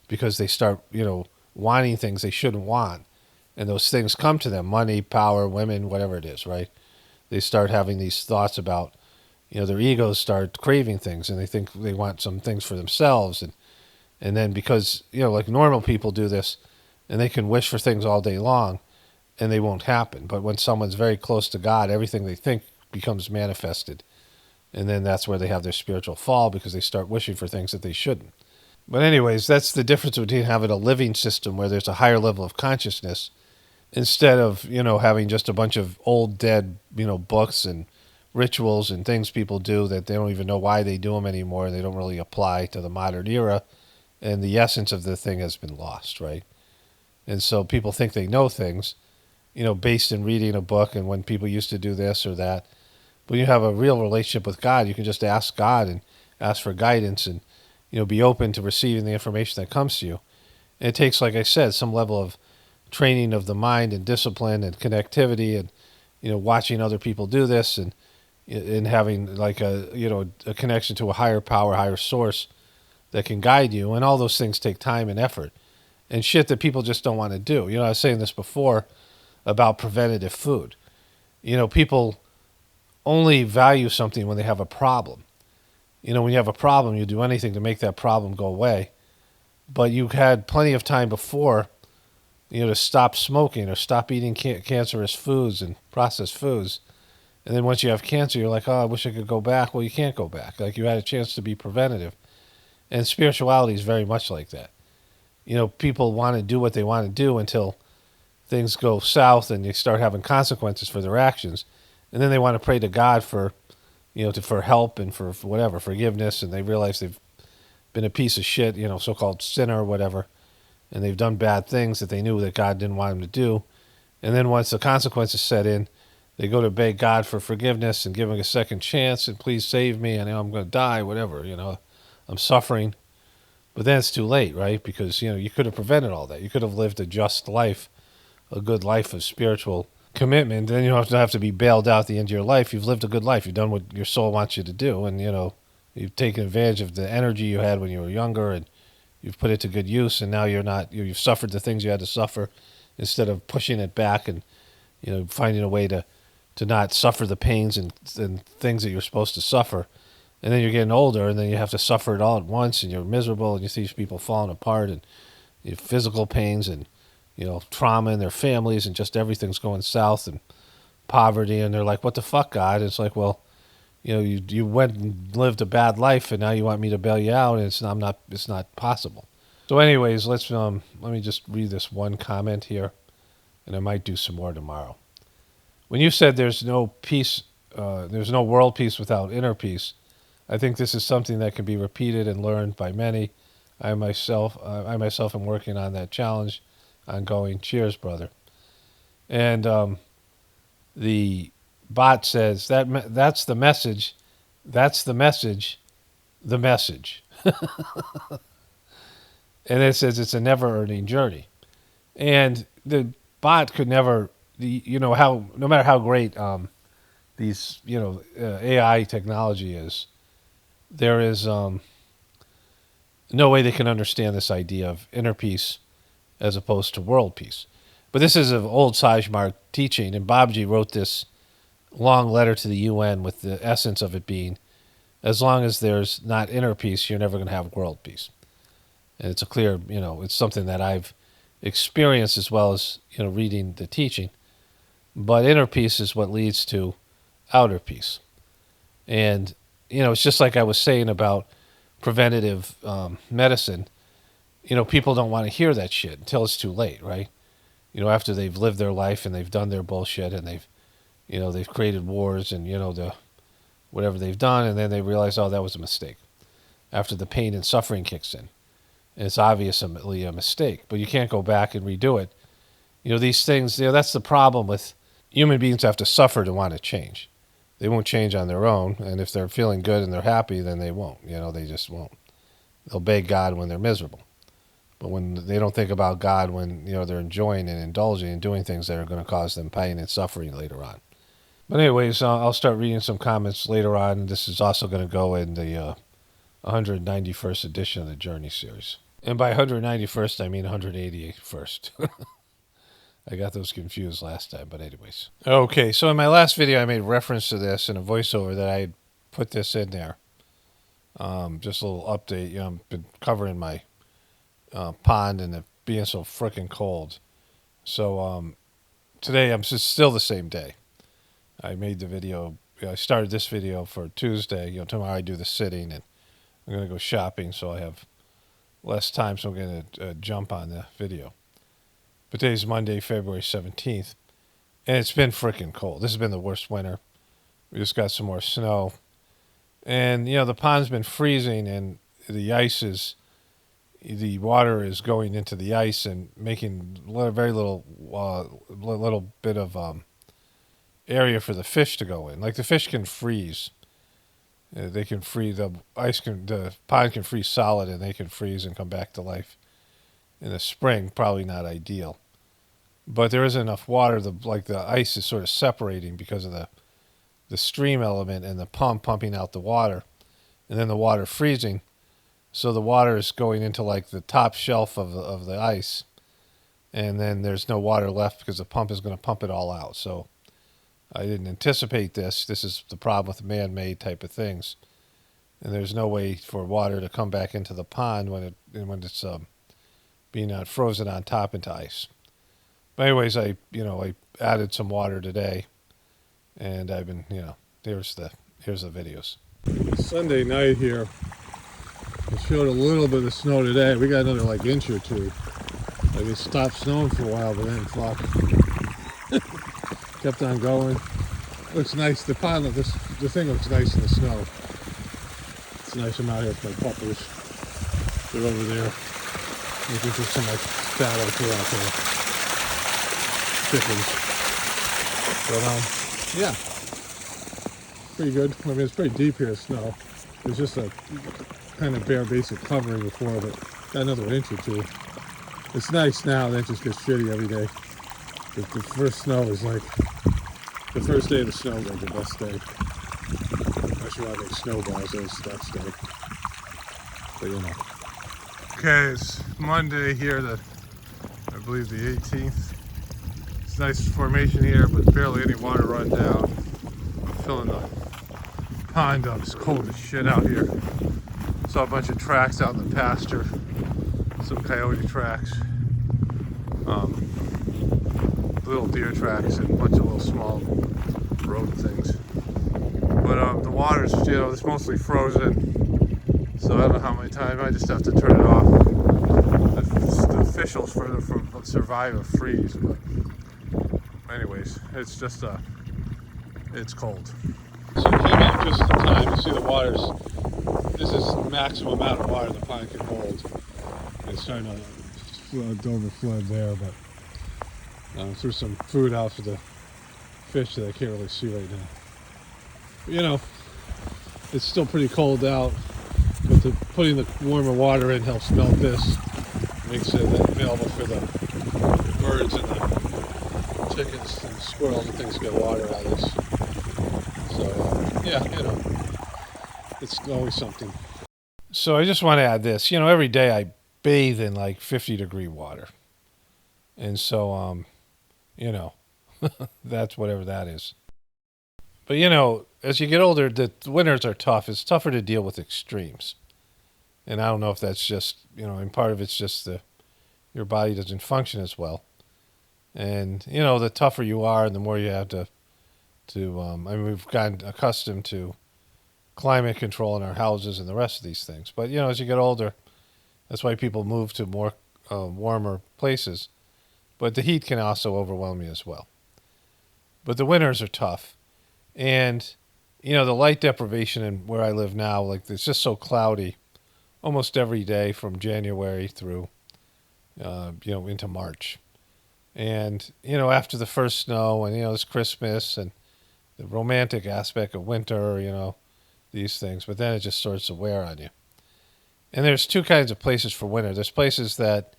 because they start, wanting things they shouldn't want. And those things come to them: money, power, women, whatever it is, right? They start having these thoughts about, their egos start craving things, and they think they want some things for themselves. And then because, like normal people do this, and they can wish for things all day long, and they won't happen. But when someone's very close to God, everything they think becomes manifested. And then that's where they have their spiritual fall, because they start wishing for things that they shouldn't. But anyways, that's the difference between having a living system where there's a higher level of consciousness, instead of, having just a bunch of old, dead, books and rituals and things people do that they don't even know why they do them anymore, and they don't really apply to the modern era, and the essence of the thing has been lost, right? And so people think they know things, based in reading a book and when people used to do this or that. When you have a real relationship with God, you can just ask God and ask for guidance, and, be open to receiving the information that comes to you. And it takes, like I said, some level of training of the mind and discipline and connectivity, and, watching other people do this, and having like a connection to a higher power, higher source that can guide you. And all those things take time and effort and shit that people just don't want to do. I was saying this before about preventative food. People only value something when they have a problem. When you have a problem, you do anything to make that problem go away. But you had plenty of time before, to stop smoking or stop eating cancerous foods and processed foods. And then once you have cancer, you're like, oh, I wish I could go back. Well, you can't go back. Like, you had a chance to be preventative. And spirituality is very much like that. People want to do what they want to do until things go south and you start having consequences for their actions. And then they want to pray to God for, for help and for whatever, forgiveness. And they realize they've been a piece of shit, so-called sinner or whatever. And they've done bad things that they knew that God didn't want them to do. And then once the consequences set in, they go to beg God for forgiveness and give him a second chance, and please save me. I know I'm going to die, whatever, I'm suffering. But then it's too late, right? Because, you could have prevented all that. You could have lived a just life, a good life of spiritual commitment. Then you don't have to be bailed out at the end of your life. You've lived a good life. You've done what your soul wants you to do. And, you've taken advantage of the energy you had when you were younger, and you've put it to good use. And now you've suffered the things you had to suffer, instead of pushing it back and, finding a way to not suffer the pains and things that you're supposed to suffer. And then you're getting older, and then you have to suffer it all at once, and you're miserable, and you see people falling apart, and you have physical pains, and, trauma in their families, and just everything's going south, and poverty, and they're like, what the fuck, God? And it's like, well, you went and lived a bad life, and now you want me to bail you out, and it's not possible. So anyways, let me just read this one comment here, and I might do some more tomorrow. When you said there's no peace, there's no world peace without inner peace, I think this is something that can be repeated and learned by many. I myself am working on that challenge, ongoing. Cheers, brother. And the bot says that's the message. That's the message. The message. And it says it's a never-ending journey. And the bot could never, no matter how great these, AI technology is, there is no way they can understand this idea of inner peace as opposed to world peace. But this is an old Sajmark teaching, and Babaji wrote this long letter to the UN with the essence of it being, as long as there's not inner peace, you're never going to have world peace. And it's a clear, it's something that I've experienced as well as, reading the teaching. But inner peace is what leads to outer peace. And, it's just like I was saying about preventative medicine. People don't want to hear that shit until it's too late, right? after they've lived their life and they've done their bullshit and they've created wars and, whatever they've done, and then they realize, oh, that was a mistake. After the pain and suffering kicks in. And it's obviously a mistake, but you can't go back and redo it. These things, that's the problem with human beings have to suffer to want to change. They won't change on their own, and if they're feeling good and they're happy, then they won't. They just won't. They'll beg God when they're miserable. But when they don't think about God when, they're enjoying and indulging and doing things that are going to cause them pain and suffering later on. But anyways, I'll start reading some comments later on. This is also going to go in the 191st edition of the Journey series. And by 191st, I mean 181st. I got those confused last time, but anyways. Okay, so in my last video, I made reference to this in a voiceover that I had put this in there. Just a little update. I've been covering my pond and it being so freaking cold. So today, it's still the same day. I made the video. I started this video for Tuesday. Tomorrow I do the sitting, and I'm going to go shopping, so I have less time, so I'm going to jump on the video. But today's Monday, February 17th, and it's been freaking cold. This has been the worst winter. We just got some more snow. And, the pond's been freezing, and the water is going into the ice and making very little bit of area for the fish to go in. Like the fish can freeze. They can freeze. The pond can freeze solid, and they can freeze and come back to life in the spring. Probably not ideal, but there isn't enough water. The ice is sort of separating because of the stream element and the pump pumping out the water, and then the water freezing. So the water is going into like the top shelf of the ice, and then there's no water left because the pump is going to pump it all out. So I didn't anticipate this. This is the problem with man-made type of things, and there's no way for water to come back into the pond when it's being frozen on top into ice. But anyways, I added some water today, and I've been here's the videos. Sunday night here. It showed a little bit of snow today. We got another inch or two. It stopped snowing for a while, but then fuck. Kept on going. Looks nice. The thing looks nice in the snow. It's nice. I'm out here with my puppers. They're over there looking for some battle too out there. Chickens. But yeah, pretty good. I mean, it's pretty deep here, snow. There's just a kind of bare basic covering before, but got another inch or two. It's nice now. Then it just gets shitty every day. The first snow is the first day of the snow was the best day. Not sure how they snowballs those that day. But Okay, it's Monday here, I believe the 18th. It's nice formation here, but barely any water run down. I'm filling the pond up. It's cold as shit out here. Saw a bunch of tracks out in the pasture. Some coyote tracks. Little deer tracks and a bunch of little small rodent things. But the water's, it's mostly frozen, so I don't know how many times. I just have to turn it off. The fish will survive a freeze, but anyways, it's just it's cold. So I came in just in time. You see the water's, this is the maximum amount of water the pond can hold. It's starting to overflood there, but threw some food out for the fish that I can't really see right now. It's still pretty cold out, but putting the warmer water in helps melt this, makes it available for the birds and the chickens and squirrels and things to get water out of this. So, it's always something. So I just want to add this. Every day I bathe in 50-degree water. And so, that's whatever that is. But, as you get older, the winters are tough. It's tougher to deal with extremes. And I don't know if that's just, and part of it's just your body doesn't function as well. And, the tougher you are and the more you have to we've gotten accustomed to climate control in our houses and the rest of these things. But, as you get older, that's why people move to more warmer places. But the heat can also overwhelm you as well. But the winters are tough. And, the light deprivation in where I live now, like, it's just so cloudy almost every day from January through, into March. And, after the first snow and, it's Christmas and the romantic aspect of winter, these things. But then it just starts to wear on you. And there's two kinds of places for winter. There's places that,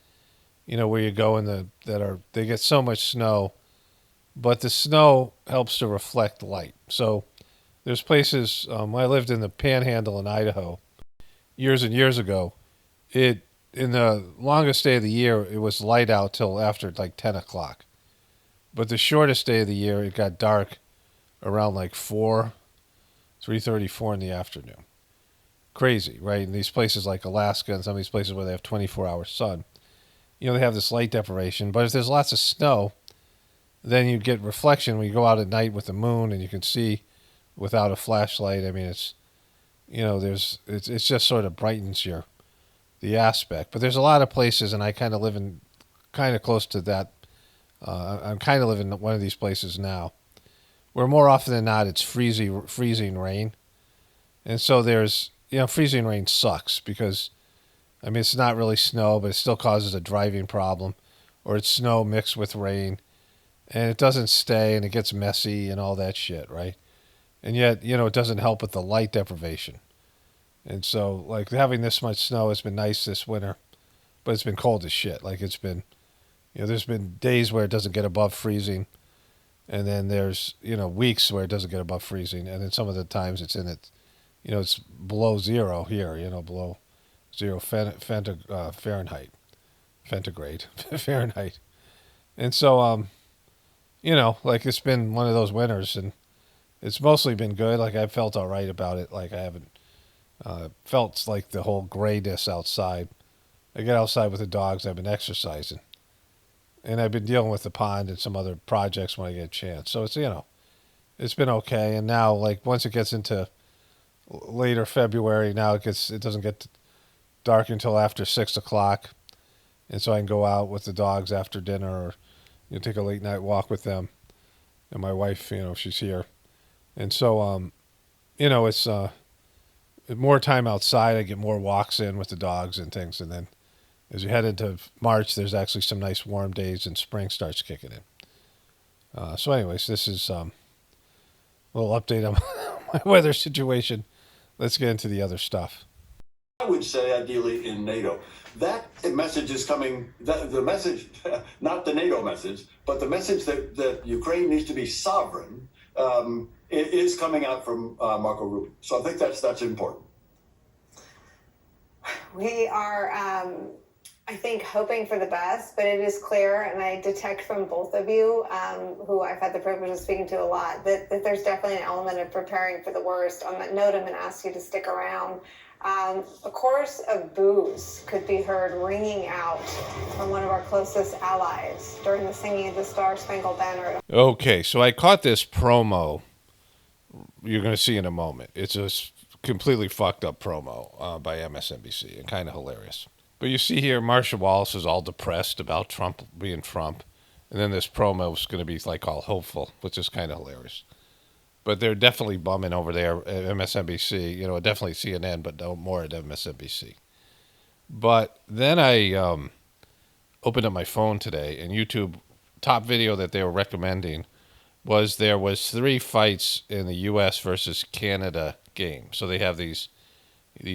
where you go they get so much snow, but the snow helps to reflect light. So there's places, I lived in the Panhandle in Idaho years and years ago. In the longest day of the year, it was light out till after like 10 o'clock. But the shortest day of the year, it got dark around like 3:34 in the afternoon. Crazy, right? In these places like Alaska and some of these places where they have 24-hour sun, they have this light deprivation. But if there's lots of snow, then you get reflection when you go out at night with the moon and you can see without a flashlight. I mean, it's just sort of brightens the aspect. But there's a lot of places, and I kind of live in kind of close to that. I'm kind of living in one of these places now, where more often than not it's freezing rain, and so there's freezing rain sucks because, I mean, it's not really snow, but it still causes a driving problem, or it's snow mixed with rain, and it doesn't stay, and it gets messy and all that shit, right? And yet, it doesn't help with the light deprivation. And so, like, having this much snow has been nice this winter, but it's been cold as shit. Like, it's been, there's been days where it doesn't get above freezing, and then there's, weeks where it doesn't get above freezing, and then some of the times it's it's below zero here, below zero Fahrenheit, centigrade, Fahrenheit. And so, like, it's been one of those winters, and it's mostly been good. Like, I've felt all right about it. Like, I haven't felt like the whole grayness outside. I get outside with the dogs. I've been exercising. And I've been dealing with the pond and some other projects when I get a chance. So it's, it's been okay. And now, like, once it gets into later February, now it doesn't get dark until after 6 o'clock. And so I can go out with the dogs after dinner or take a late night walk with them. And my wife, she's here. And so, it's more time outside. I get more walks in with the dogs and things. And then as you head into March, there's actually some nice warm days and spring starts kicking in. So anyways, this is a little update on my weather situation. Let's get into the other stuff. I would say ideally in NATO. That message is coming, the message, not the NATO message, but the message that Ukraine needs to be sovereign is coming out from Marco Rubio. So I think that's important. We are, I think, hoping for the best, but it is clear, and I detect from both of you, who I've had the privilege of speaking to a lot, that there's definitely an element of preparing for the worst. On that note, I'm going to ask you to stick around. A chorus of boos could be heard ringing out from one of our closest allies during the singing of the Star Spangled Banner. Okay, so I caught this promo you're going to see in a moment. It's a completely fucked up promo by MSNBC and kind of hilarious. But you see here, Marsha Wallace is all depressed about Trump being Trump. And then this promo is going to be like all hopeful, which is kind of hilarious. But they're definitely bumming over there at MSNBC, definitely CNN, but no more at MSNBC. But then I opened up my phone today, and YouTube, top video that they were recommending was there was 3 fights in the U.S. versus Canada game. So they have these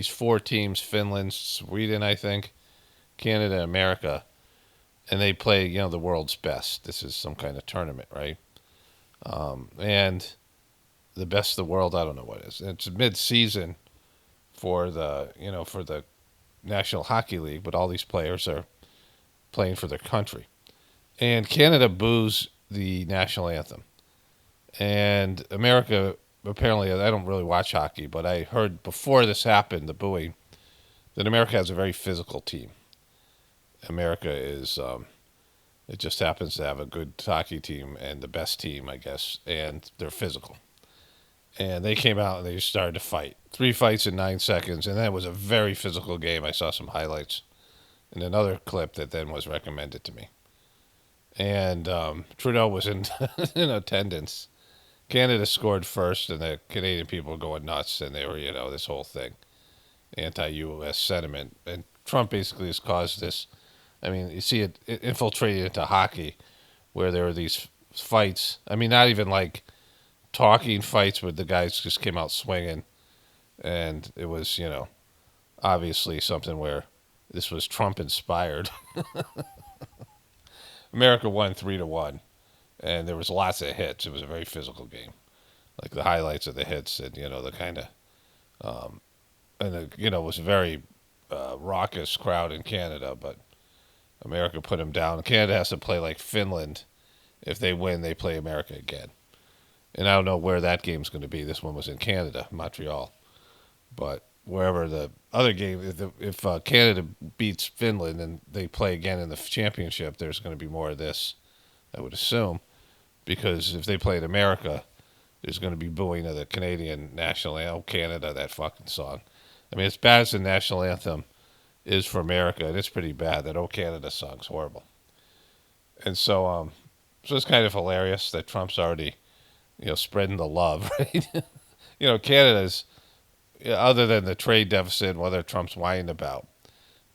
4 teams, Finland, Sweden, I think, Canada, America, and they play, the world's best. This is some kind of tournament, right? And the best of the world, I don't know what it is. It's mid-season for the National Hockey League, but all these players are playing for their country. And Canada boos the national anthem. And America, apparently, I don't really watch hockey, but I heard before this happened, the booing, that America has a very physical team. America is, it just happens to have a good hockey team and the best team, I guess, and they're physical. And they came out and they started to fight. 3 fights in 9 seconds, and then it was a very physical game. I saw some highlights in another clip that then was recommended to me. and Trudeau was in in attendance. Canada scored first, and the Canadian people were going nuts, and they were, this whole thing, anti-U.S. sentiment. And Trump basically has caused this. I mean, you see it infiltrated into hockey, where there were these fights. I mean, not even like talking fights, where the guys just came out swinging, and it was, obviously something where this was Trump inspired. America won 3-1, and there was lots of hits. It was a very physical game, like the highlights of the hits, and the kind of, and it was a very raucous crowd in Canada, but America put them down. Canada has to play like Finland. If they win, they play America again. And I don't know where that game's going to be. This one was in Canada, Montreal, but wherever the other game, if Canada beats Finland and they play again in the championship, there's going to be more of this, I would assume, because if they played America, there's going to be booing of the Canadian national anthem. Oh, Canada, that fucking song. I mean, as bad as the national anthem is for America, and it's pretty bad. That "Oh Canada" song's horrible. And so it's kind of hilarious that Trump's already, spreading the love, right? Canada's, other than the trade deficit and whether Trump's whining about,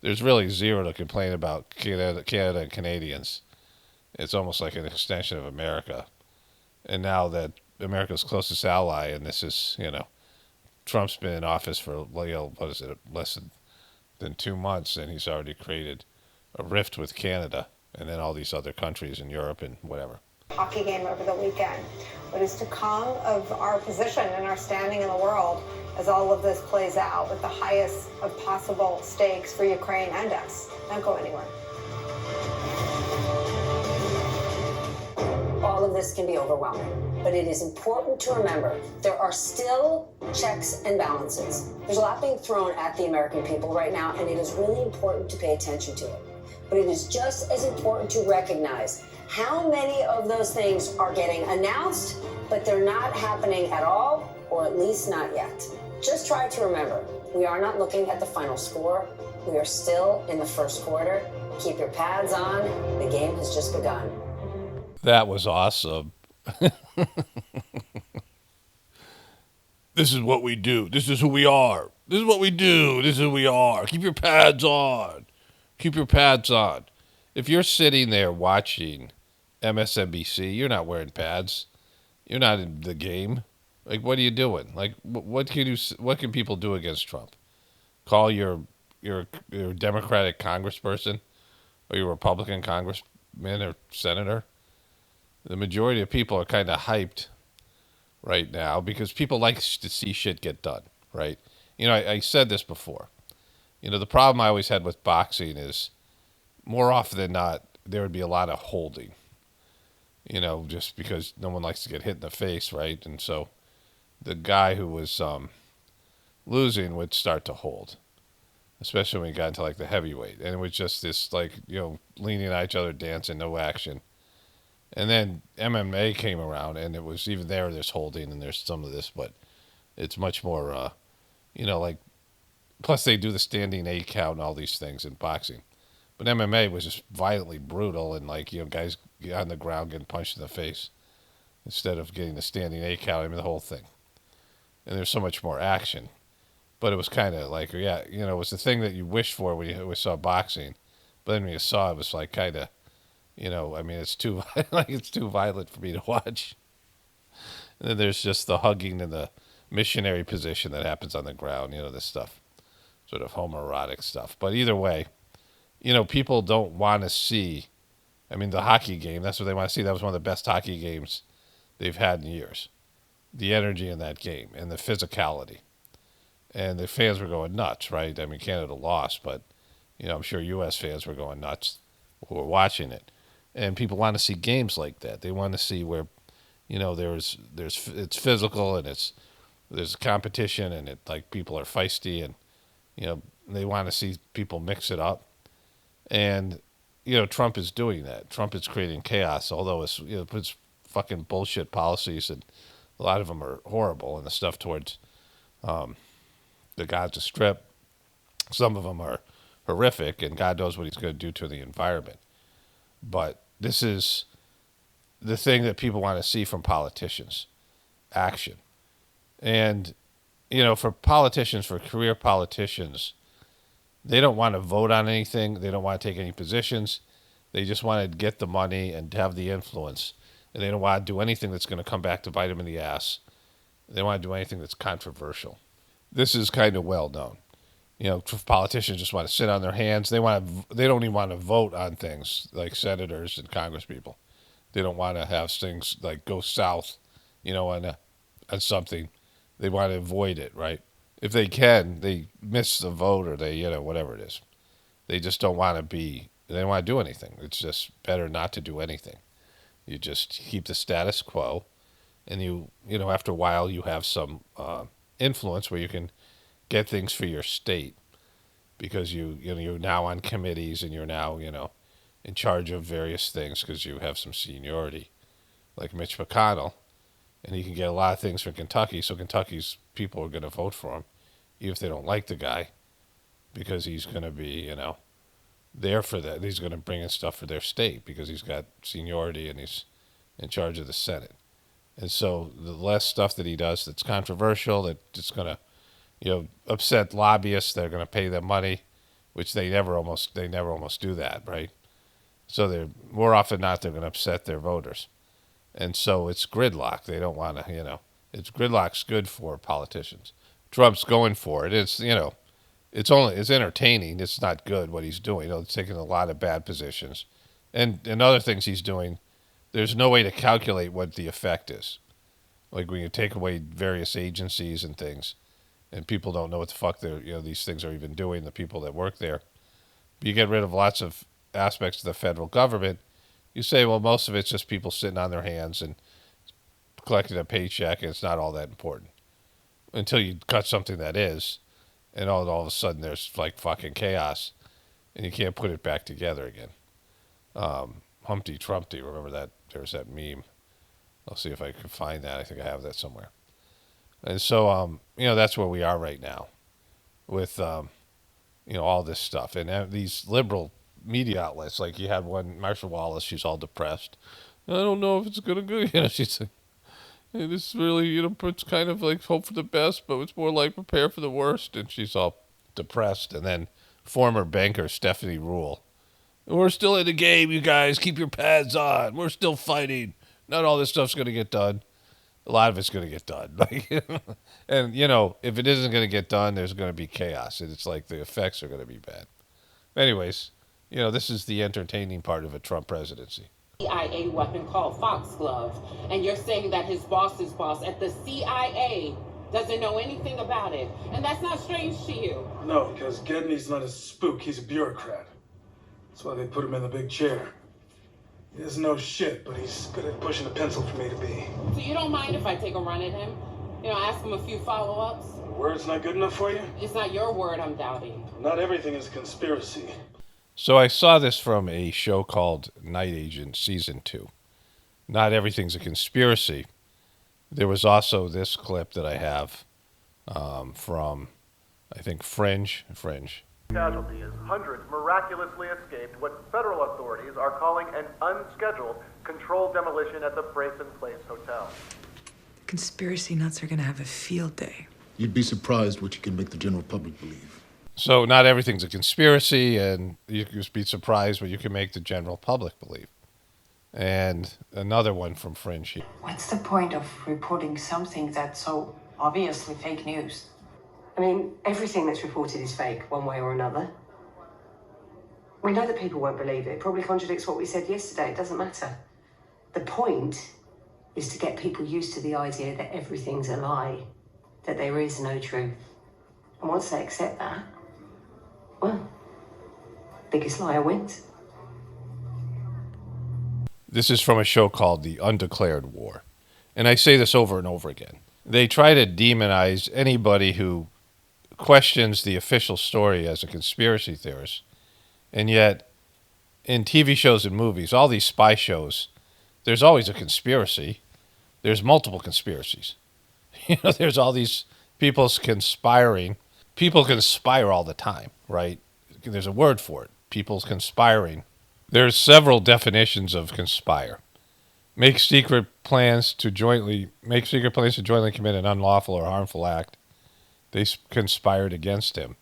there's really zero to complain about Canada and Canadians. It's almost like an extension of America. And now that America's closest ally, and this is, Trump's been in office for, what is it, less than 2 months, and he's already created a rift with Canada and then all these other countries in Europe and whatever. Hockey game over the weekend. What is to come of our position and our standing in the world as all of this plays out with the highest of possible stakes for Ukraine and us? Don't go anywhere. All of this can be overwhelming, but it is important to remember there are still checks and balances. There's a lot being thrown at the American people right now, and it is really important to pay attention to it. But it is just as important to recognize how many of those things are getting announced, but they're not happening at all, or at least not yet. Just try to remember, we are not looking at the final score. We are still in the first quarter. Keep your pads on. The game has just begun. That was awesome. This is what we do. This is who we are. This is what we do. This is who we are. Keep your pads on. Keep your pads on. If you're sitting there watching MSNBC, you're not wearing pads. You're not in the game. Like, what are you doing? Like, what can people do against Trump? Call your Democratic congressperson or your Republican congressman or senator? The majority of people are kind of hyped right now because people like to see shit get done, right? I said this before. The problem I always had with boxing is more often than not, there would be a lot of holding, just because no one likes to get hit in the face, right? And so the guy who was losing would start to hold, especially when he got into like the heavyweight. And it was just this like, leaning at each other, dancing, no action. And then MMA came around, and it was even there's holding, and there's some of this, but it's much more, like, plus they do the standing 8 count and all these things in boxing. But MMA was just violently brutal, and like, guys on the ground getting punched in the face instead of getting the standing 8 count. I mean, the whole thing. And there's so much more action. But it was kind of like, it was the thing that you wished for when you saw boxing. But then when you saw it, it was like kind of, it's too it's too violent for me to watch. And then there's just the hugging and the missionary position that happens on the ground, this stuff, sort of homoerotic stuff. But either way, people don't want to see, the hockey game, that's what they want to see. That was one of the best hockey games they've had in years. The energy in that game and the physicality. And the fans were going nuts, right? Canada lost, but, I'm sure U.S. fans were going nuts who were watching it. And people want to see games like that. They want to see where, it's physical and there's competition and people are feisty and, they want to see people mix it up. And, Trump is doing that. Trump is creating chaos, although it's fucking bullshit policies, and a lot of them are horrible, and the stuff towards the Gaza Strip, some of them are horrific, and God knows what he's going to do to the environment. But this is the thing that people want to see from politicians: action. And, for politicians, for career politicians, they don't want to vote on anything. They don't want to take any positions. They just want to get the money and have the influence. And they don't want to do anything that's going to come back to bite them in the ass. They don't want to do anything that's controversial. This is kind of well known. Politicians just want to sit on their hands. They don't even want to vote on things like senators and congresspeople. They don't want to have things like go south, on something. They want to avoid it, right? If they can, they miss the vote or they, whatever it is. They just don't want to they don't want to do anything. It's just better not to do anything. You just keep the status quo, and after a while you have some influence where you can get things for your state because you're now on committees and you're now, in charge of various things because you have some seniority, like Mitch McConnell, and he can get a lot of things from Kentucky. So Kentucky's people are going to vote for him, even if they don't like the guy, because he's going to be, there for that. He's going to bring in stuff for their state because he's got seniority and he's in charge of the Senate. And so the less stuff that he does that's controversial, that it's going to, upset lobbyists, they're going to pay them money, which they never almost do that, right? So they're more often than not, they're going to upset their voters. And so it's gridlock. They don't want to, gridlock's good for politicians. Trump's going for it. It's, it's entertaining. It's not good what he's doing. He's taking a lot of bad positions. And other things he's doing, there's no way to calculate what the effect is. Like when you take away various agencies and things, and people don't know what the fuck these things are even doing, the people that work there. But you get rid of lots of aspects of the federal government. You say, well, most of it's just people sitting on their hands and collecting a paycheck, and it's not all that important. Until you cut something that is, and all of a sudden there's like fucking chaos, and you can't put it back together again. Humpty Trumpty, remember that? There's that meme. I'll see if I can find that. I think I have that somewhere. And so, that's where we are right now with, all this stuff. And these liberal media outlets, like you had one, Marcia Wallace, she's all depressed. I don't know if it's going to go. She's like, hey, this is really, it's kind of like hope for the best, but it's more like prepare for the worst. And she's all depressed. And then former banker Stephanie Rule. We're still in the game, you guys. Keep your pads on. We're still fighting. Not all this stuff's going to get done. A lot of it's going to get done. And, if it isn't going to get done, there's going to be chaos. And it's like the effects are going to be bad. Anyways, this is the entertaining part of a Trump presidency. CIA weapon called Foxglove. And you're saying that his boss's boss at the CIA doesn't know anything about it. And that's not strange to you. No, because Gedney's not a spook. He's a bureaucrat. That's why they put him in the big chair. He doesn't know shit, but he's good at pushing a pencil for me to be. So you don't mind if I take a run at him? Ask him a few follow-ups? The word's not good enough for you? It's not your word I'm doubting. Not everything is a conspiracy. So I saw this from a show called Night Agent Season 2. Not everything's a conspiracy. There was also this clip that I have from, I think, Fringe. Casualty as hundreds miraculously escaped what federal authorities are calling an unscheduled controlled demolition at the Brayson Place Hotel. Conspiracy nuts are going to have a field day. You'd be surprised what you can make the general public believe. So not everything's a conspiracy, and you can just be surprised what you can make the general public believe. And another one from Fringe here. What's the point of reporting something that's so obviously fake news? I mean, everything that's reported is fake, one way or another. We know that people won't believe it. It probably contradicts what we said yesterday. It doesn't matter. The point is to get people used to the idea that everything's a lie, that there is no truth. And once they accept that, well, biggest liar wins. This is from a show called The Undeclared War. And I say this over and over again. They try to demonize anybody who questions the official story as a conspiracy theorist. And yet, in TV shows and movies, all these spy shows, there's always a conspiracy. There's multiple conspiracies. There's all these people conspiring. People conspire all the time, right? There's a word for it. People's conspiring There's several definitions of conspire. Make secret plans to jointly commit an unlawful or harmful act. They conspired against him.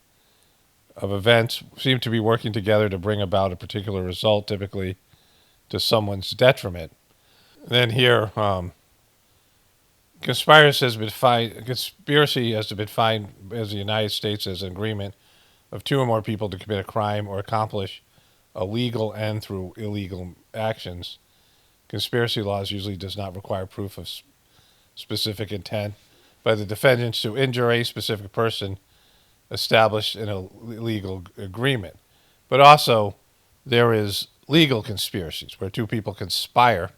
Of events seem to be working together to bring about a particular result, typically to someone's detriment. Then here, conspiracy has been defined as the United States as an agreement of two or more people to commit a crime or accomplish a legal end through illegal actions. Conspiracy laws usually does not require proof of specific intent by the defendants to injure a specific person established in a legal agreement. But also, there is legal conspiracies where two people conspire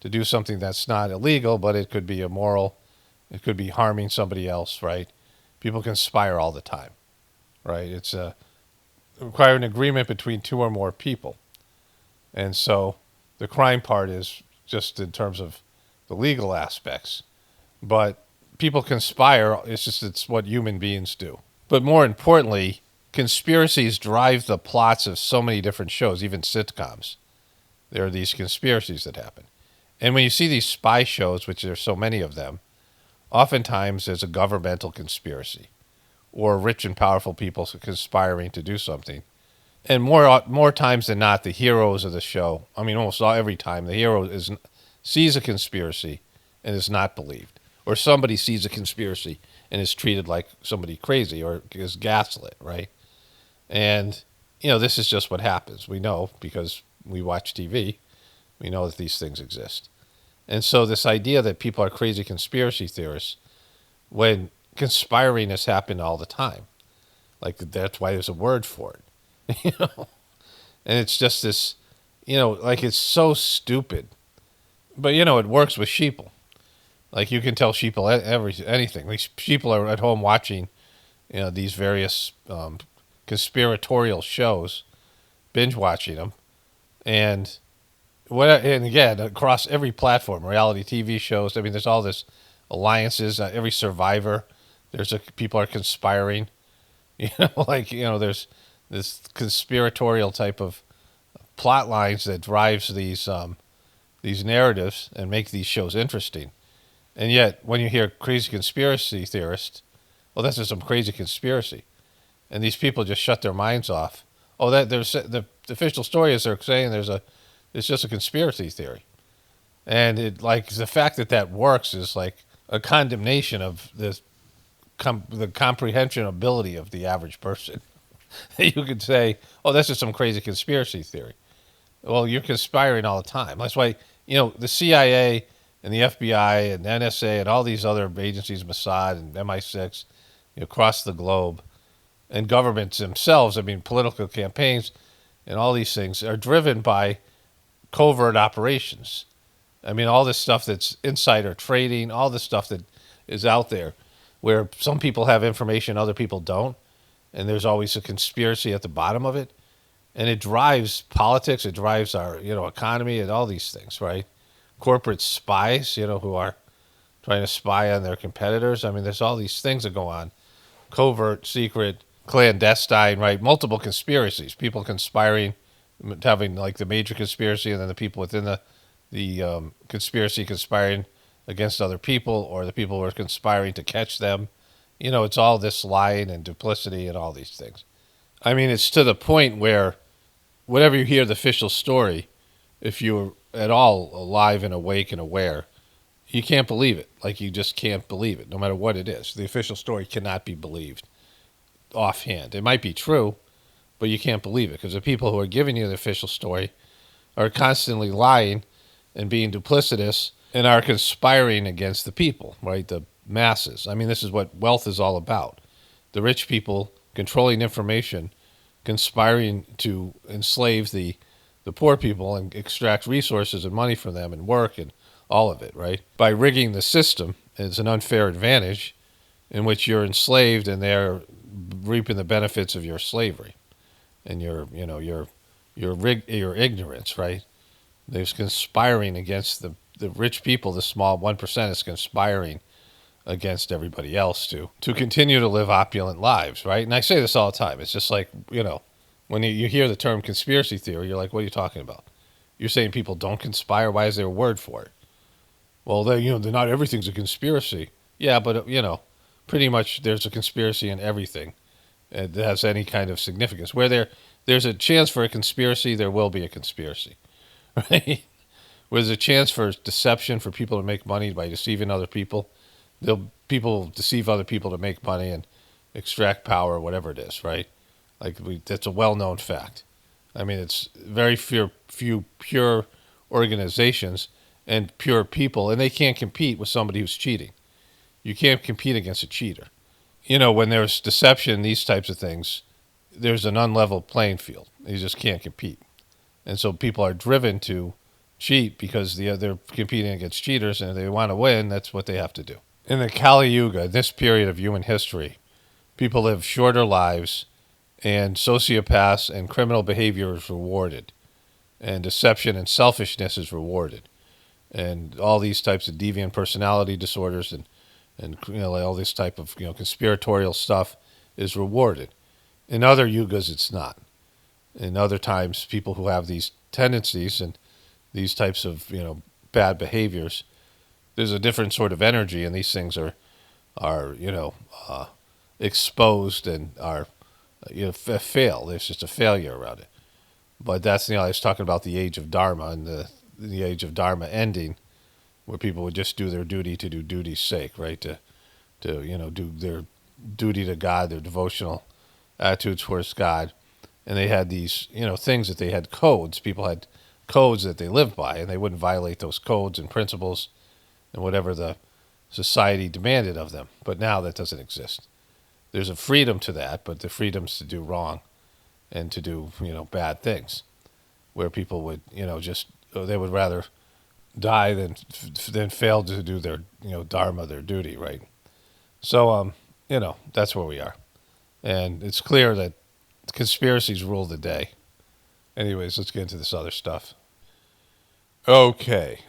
to do something that's not illegal, but it could be immoral. It could be harming somebody else, right? People conspire all the time, right? It's require an agreement between two or more people. And so the crime part is just in terms of the legal aspects. But people conspire, it's what human beings do. But more importantly, conspiracies drive the plots of so many different shows, even sitcoms. There are these conspiracies that happen. And when you see these spy shows, which there's so many of them, oftentimes there's a governmental conspiracy or rich and powerful people conspiring to do something. And more times than not, the heroes of the show, almost every time, the hero sees a conspiracy and is not believed. Or somebody sees a conspiracy and is treated like somebody crazy or is gaslit, right? And, this is just what happens. We know because we watch TV. We know that these things exist. And so this idea that people are crazy conspiracy theorists, when conspiring has happened all the time. Like, that's why there's a word for it. And it's just this, it's so stupid. But, it works with sheeple. Like, you can tell sheeple anything. Like, sheeple are at home watching, these various conspiratorial shows, binge watching them. And again, across every platform, reality TV shows, there's all this alliances, every Survivor, people are conspiring. There's this conspiratorial type of plot lines that drives these narratives and make these shows interesting. And yet, when you hear crazy conspiracy theorists, well, that's just some crazy conspiracy. And these people just shut their minds off. Oh, the official story is they're saying it's just a conspiracy theory. And the fact that works is like a condemnation of the comprehension ability of the average person. You could say, oh, that's just some crazy conspiracy theory. Well, you're conspiring all the time. That's why, the CIA and the FBI and the NSA and all these other agencies, Mossad and MI6, across the globe, and governments themselves, political campaigns and all these things are driven by covert operations. All this stuff that's insider trading, all this stuff that is out there where some people have information, other people don't. And there's always a conspiracy at the bottom of it. And it drives politics, it drives our, economy and all these things, right? Corporate spies, who are trying to spy on their competitors. There's all these things that go on. Covert, secret, clandestine, right? Multiple conspiracies. People conspiring, having like the major conspiracy, and then the people within the conspiracy conspiring against other people, or the people who are conspiring to catch them. It's all this lying and duplicity and all these things. It's to the point where whenever you hear the official story, if you're at all alive and awake and aware, you can't believe it. Like, you just can't believe it, no matter what it is. The official story cannot be believed offhand. It might be true, but you can't believe it because the people who are giving you the official story are constantly lying and being duplicitous and are conspiring against the people, right? The masses. This is what wealth is all about. The rich people controlling information, conspiring to enslave the poor people and extract resources and money from them and work and all of it, right? By rigging the system, it's an unfair advantage in which you're enslaved and they're reaping the benefits of your slavery and your ignorance, right? There's conspiring against the rich people. The small 1% is conspiring against everybody else to continue to live opulent lives, right? And I say this all the time. It's just like, When you hear the term conspiracy theory, you're like, what are you talking about? You're saying people don't conspire? Why is there a word for it? Well, they're not everything's a conspiracy. Yeah, but, pretty much there's a conspiracy in everything that has any kind of significance. Where there's a chance for a conspiracy, there will be a conspiracy, right? Where there's a chance for deception, for people to make money by deceiving other people, people deceive other people to make money and extract power, whatever it is, right? That's a well-known fact. I mean, it's very few pure organizations and pure people, and they can't compete with somebody who's cheating. You can't compete against a cheater. When there's deception, these types of things, there's an unlevel playing field. You just can't compete. And so people are driven to cheat because they're competing against cheaters, and if they want to win, that's what they have to do. In the Kali Yuga, this period of human history, people live shorter lives, and sociopaths and criminal behavior is rewarded, and deception and selfishness is rewarded, and all these types of deviant personality disorders and all this type of conspiratorial stuff is rewarded. In other yugas, it's not. In other times, people who have these tendencies and these types of bad behaviors, there's a different sort of energy, and these things are exposed and are fail. There's just a failure around it. But that's I was talking about the age of Dharma and the age of Dharma ending, where people would just do their duty to do duty's sake, right? To do their duty to God, their devotional attitudes towards God, and they had these things that they had codes. People had codes that they lived by, and they wouldn't violate those codes and principles and whatever the society demanded of them. But now that doesn't exist. There's a freedom to that, but the freedom's to do wrong and to do bad things, where people would they would rather die than fail to do their dharma, their duty, right? So that's where we are, and it's clear that conspiracies rule the day. Anyways, let's get into this other stuff. Okay,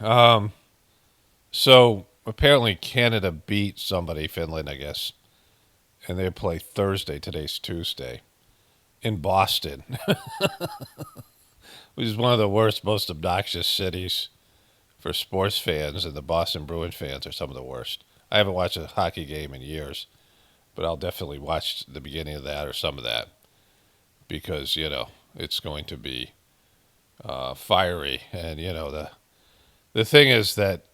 so apparently Canada beat somebody, Finland, I guess, and they play Thursday. Today's Tuesday in Boston, which is one of the worst, most obnoxious cities for sports fans, and the Boston Bruins fans are some of the worst. I haven't watched a hockey game in years, but I'll definitely watch the beginning of that or some of that, because it's going to be fiery. And the thing is that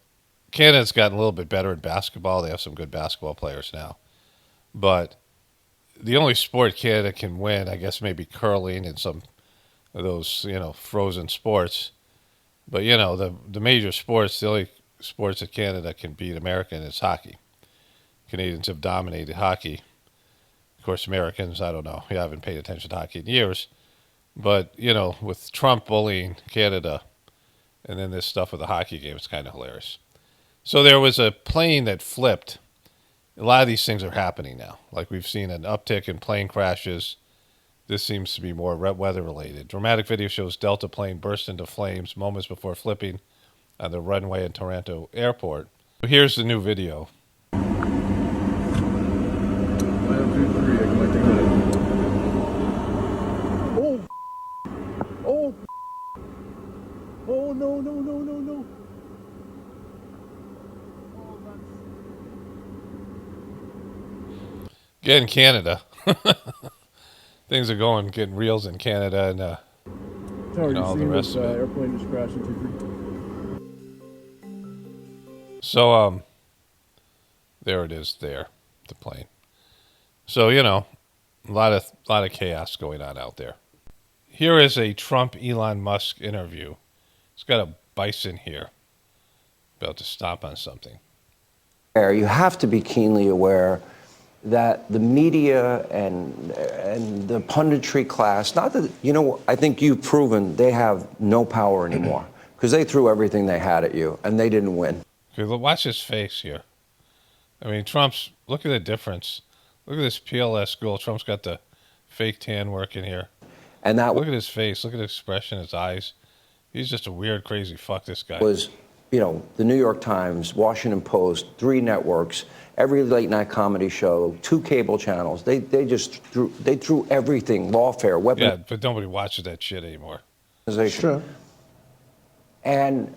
Canada's gotten a little bit better at basketball. They have some good basketball players now, but the only sport Canada can win, I guess, maybe curling and some of those frozen sports. But the major sports, the only sports that Canada can beat America in is hockey. Canadians have dominated hockey. Of course, Americans, I don't know. We haven't paid attention to hockey in years. But, with Trump bullying Canada and then this stuff with the hockey game, it's kind of hilarious. So there was a plane that flipped. A lot of these things are happening now. Like we've seen an uptick in plane crashes. This seems to be more weather related. Dramatic video shows Delta plane burst into flames moments before flipping on the runway in Toronto airport. Here's the new video. Oh, no. Again, in Canada. Things are getting reals in Canada, and all the rest of it. Airplane just crashed into. So, there it is. There, the plane. So a lot of chaos going on out there. Here is a Trump Elon Musk interview. It's got a bison here, about to stomp on something. You have to be keenly aware that the media and the punditry class, not that, I think you've proven they have no power anymore, because they threw everything they had at you and they didn't win. Okay, watch his face here. I mean, look at the difference. Look at this PLS school. Trump's got the fake tan working here. And look at his face. Look at the expression, his eyes. He's just a weird, crazy fuck, this guy. Was the New York Times, Washington Post, 3 networks, every late night comedy show, 2 cable channels. They threw everything, lawfare, weapon. Yeah, but nobody watches that shit anymore. Sure. And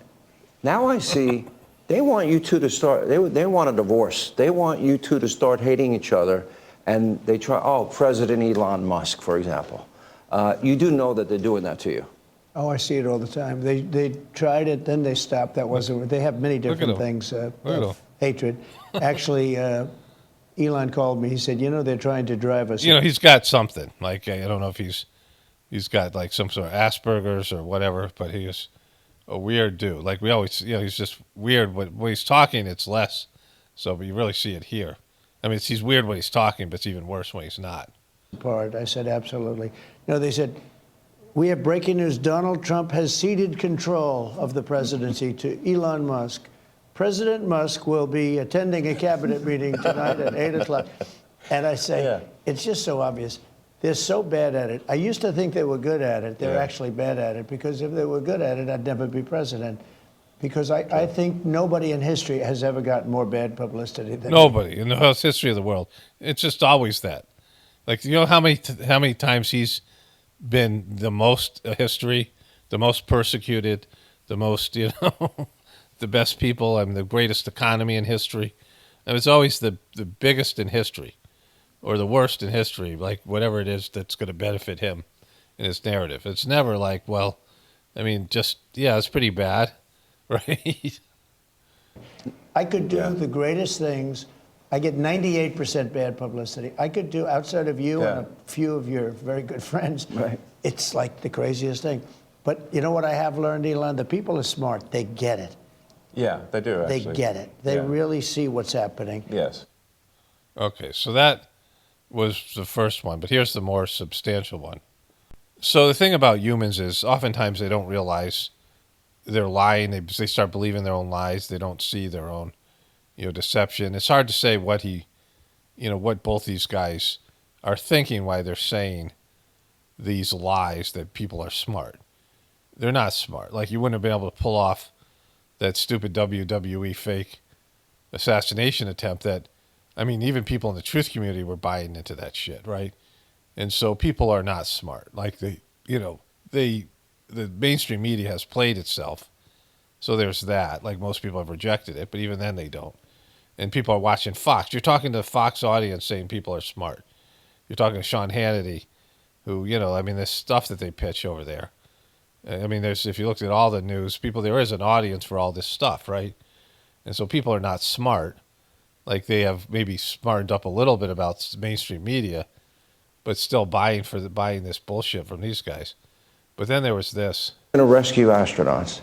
now I see they want you two to start, they want a divorce. They want you two to start hating each other. And they try, President Elon Musk, for example. You do know that they're doing that to you. Oh, I see it all the time. They tried it, then they stopped. That wasn't. They have many different things. Hatred. Actually, Elon called me. He said, they're trying to drive us. He's got something. Like, I don't know if he's got like some sort of Asperger's or whatever, but he is a weird dude. Like we always, he's just weird. When he's talking, it's less. But you really see it here. I mean, he's weird when he's talking, but it's even worse when he's not. I said, absolutely. They said, we have breaking news. Donald Trump has ceded control of the presidency to Elon Musk. President Musk will be attending a cabinet meeting tonight at 8 o'clock. And I say, it's just so obvious. They're so bad at it. I used to think they were good at it. They're actually bad at it, because if they were good at it, I'd never be president. Because I think nobody in history has ever gotten more bad publicity than nobody in the whole history of the world. It's just always that. Like, how many times he's been the most history, the most persecuted, the most, the best people, the greatest economy in history. And it's always the biggest in history or the worst in history, like whatever it is that's going to benefit him in his narrative. It's never like, it's pretty bad. Right. I could do the greatest things. I get 98% bad publicity. I could do, outside of you and a few of your very good friends, it's like the craziest thing. But you know what I have learned, Elon? The people are smart. They get it. Yeah, they do, actually. They get it. They really see what's happening. Yes. Okay, so that was the first one, but here's the more substantial one. So the thing about humans is oftentimes they don't realize they're lying. They start believing their own lies. They don't see their own, deception. It's hard to say what what both these guys are thinking while they're saying these lies that people are smart. They're not smart. Like, you wouldn't have been able to pull off that stupid WWE fake assassination attempt that, even people in the truth community were buying into that shit, right? And so people are not smart. Like, the mainstream media has played itself. So there's that. Like, most people have rejected it, but even then they don't. And people are watching Fox. You're talking to the Fox audience saying people are smart. You're talking to Sean Hannity, who, this stuff that they pitch over there. If you looked at all the news, there is an audience for all this stuff, right? And so people are not smart. Like, they have maybe smartened up a little bit about mainstream media, but still buying this bullshit from these guys. But then there was this. Going to rescue astronauts.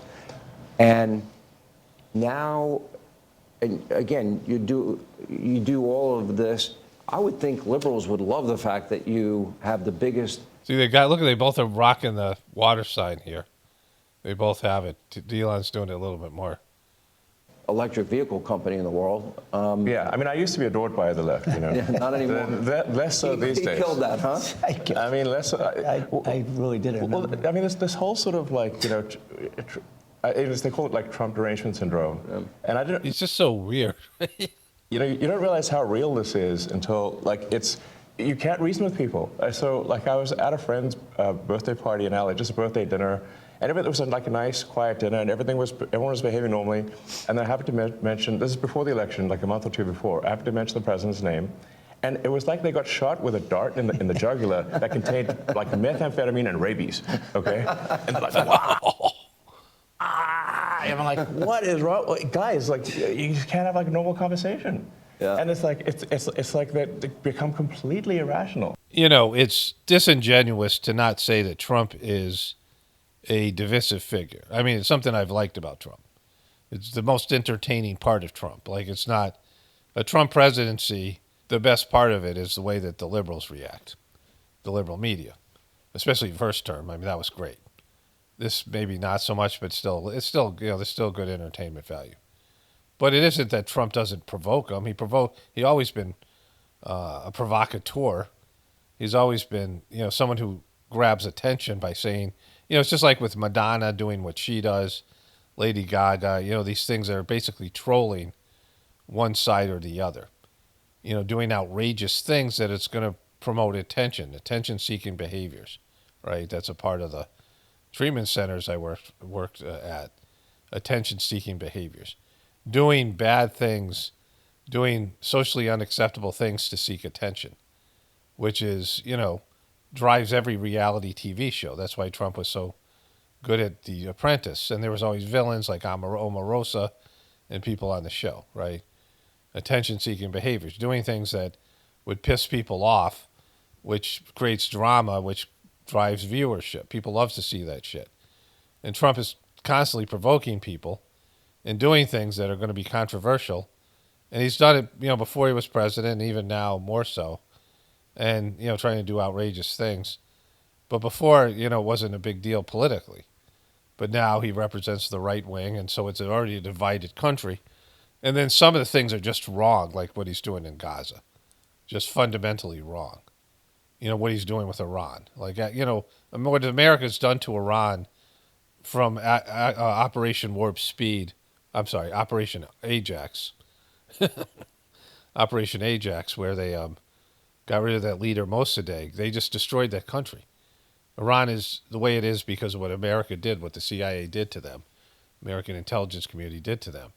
And now, again, you do all of this. I would think liberals would love the fact that you have the biggest. See, they both are rocking the water sign here. They both have it. Elon's doing it a little bit more. Electric vehicle company in the world. I used to be adored by the left, Not anymore. Less so these days. He killed that, huh? Less so. I really didn't. Well, this whole sort of like, they call it like Trump derangement syndrome. And I didn't. It's just so weird. You don't realize how real this is until you can't reason with people. So I was at a friend's birthday party in LA, just a birthday dinner. And it was like a nice, quiet dinner, and everyone was behaving normally. And then I happened to mention, this is before the election, like a month or two before, I happened to mention the president's name. And it was like they got shot with a dart in the jugular that contained like methamphetamine and rabies, okay? And they're like, wow. And I'm like, what is wrong? Guys, you just can't have a normal conversation. Yeah. And it's like they become completely irrational. It's disingenuous to not say that Trump is a divisive figure. It's something I've liked about Trump. It's the most entertaining part of Trump. Like, it's not a Trump presidency. The best part of it is the way that the liberals react, the liberal media, especially first term. That was great. This maybe not so much, but there's still good entertainment value. But it isn't that Trump doesn't provoke them. He always been a provocateur. He's always been, someone who grabs attention by saying, it's just like with Madonna doing what she does, Lady Gaga, these things that are basically trolling one side or the other, doing outrageous things that it's going to promote attention-seeking behaviors, right? That's a part of the treatment centers I worked at, attention-seeking behaviors, doing bad things, doing socially unacceptable things to seek attention, which is, drives every reality TV show. That's why Trump was so good at The Apprentice, and there was always villains like Omarosa and people on the show, right? Attention-seeking behaviors, doing things that would piss people off, which creates drama, which drives viewership. People love to see that shit. And Trump is constantly provoking people and doing things that are going to be controversial. And he's done it, before he was president, and even now more so. And, trying to do outrageous things. But before, it wasn't a big deal politically. But now he represents the right wing, and so it's already a divided country. And then some of the things are just wrong, like what he's doing in Gaza. Just fundamentally wrong. What he's doing with Iran. Like, what America's done to Iran from Operation Warp Speed. I'm sorry, Operation Ajax. Operation Ajax, where they got rid of that leader Mossadegh. They just destroyed that country. Iran is the way it is because of what America did, what the CIA did to them. American intelligence community did to them.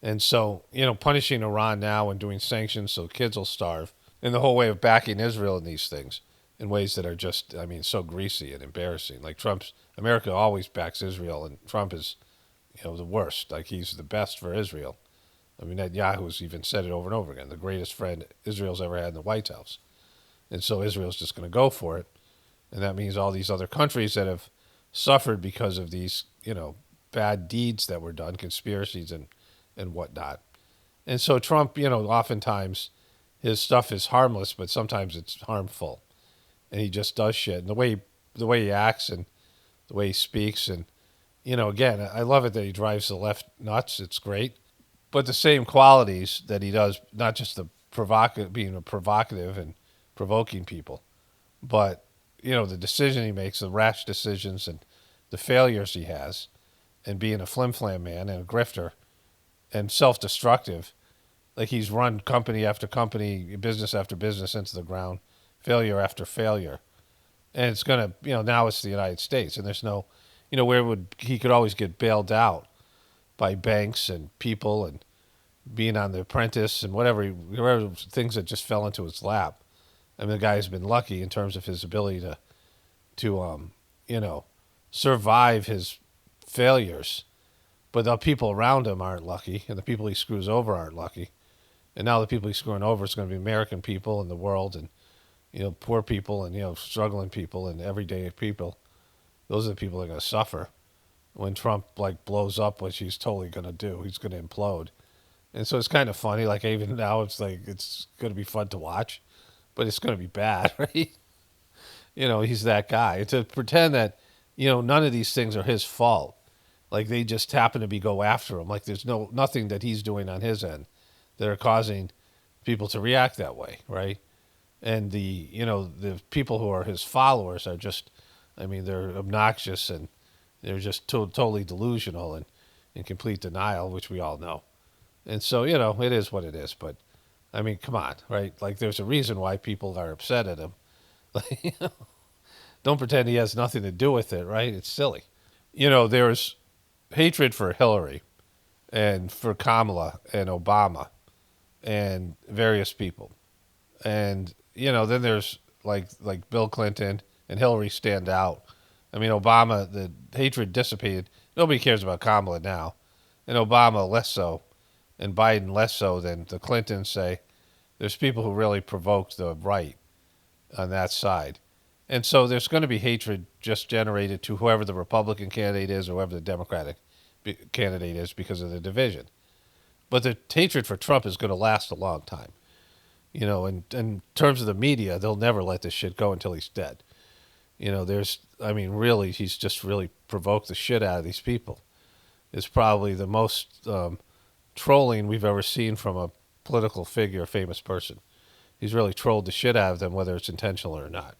And so, punishing Iran now and doing sanctions so kids will starve, and the whole way of backing Israel in these things in ways that are just, so greasy and embarrassing. Like America always backs Israel, and Trump is, the worst. Like, he's the best for Israel. Netanyahu's even said it over and over again, the greatest friend Israel's ever had in the White House. And so Israel's just going to go for it. And that means all these other countries that have suffered because of these, bad deeds that were done, conspiracies and whatnot. And so Trump, oftentimes his stuff is harmless, but sometimes it's harmful. And he just does shit. And the way he acts and the way he speaks, and, again, I love it that he drives the left nuts. It's great. But the same qualities that he does, not just the being provocative and provoking people, but, the decision he makes, the rash decisions and the failures he has, and being a flim-flam man and a grifter and self-destructive. Like, he's run company after company, business after business into the ground, failure after failure. And it's going to, now it's the United States. And there's no, he could always get bailed out by banks and people and being on The Apprentice and whatever things that just fell into his lap. The guy's been lucky in terms of his ability to survive his failures. But the people around him aren't lucky, and the people he screws over aren't lucky. And now the people he's screwing over is going to be American people in the world, and poor people, and struggling people, and everyday people. Those are the people that are going to suffer when Trump blows up, which he's totally going to do. He's going to implode. And so it's kind of funny. Like, even now, it's going to be fun to watch, but it's going to be bad, right? He's that guy. To pretend that none of these things are his fault. Like, they just happen to go after him. Like, there's nothing that he's doing on his end that are causing people to react that way, right? And the people who are his followers are just, they're obnoxious, and they're just totally delusional and in complete denial, which we all know. And so, it is what it is. But, come on, right? Like, there's a reason why people are upset at him. Don't pretend he has nothing to do with it, right? It's silly. There's hatred for Hillary and for Kamala and Obama and various people. And, then there's like Bill Clinton and Hillary stand out. Obama, the hatred dissipated. Nobody cares about Kamala now. And Obama less so, and Biden less so than the Clintons say. There's people who really provoked the right on that side. And so there's going to be hatred just generated to whoever the Republican candidate is or whoever the Democratic candidate is because of the division. But the hatred for Trump is going to last a long time. In terms of the media, they'll never let this shit go until he's dead. Really, he's just really provoked the shit out of these people. It's probably the most trolling we've ever seen from a political figure, a famous person. He's really trolled the shit out of them, whether it's intentional or not.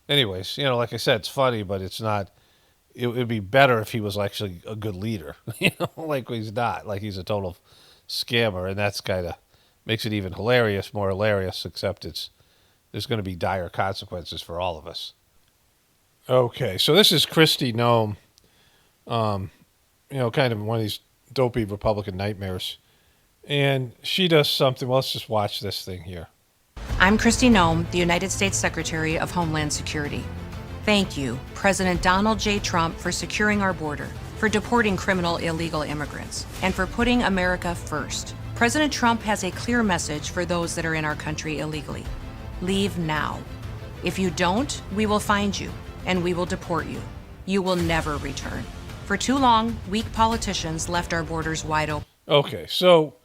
Anyways, like I said, it's funny, but it's not, it would be better if he was actually a good leader. Like he's not. Like he's a total scammer, and that's kind of makes it even more hilarious. Except there's going to be dire consequences for all of us. Okay, so this is Kristi Noem. Kind of one of these dopey Republican nightmares. And she does something. Well, let's just watch this thing here. I'm Kristi Noem, the United States Secretary of Homeland Security. Thank you, President Donald J. Trump, for securing our border, for deporting criminal illegal immigrants, and for putting America first. President Trump has a clear message for those that are in our country illegally. Leave now. If you don't, we will find you, and we will deport you. You will never return. For too long, weak politicians left our borders wide open. Okay, so,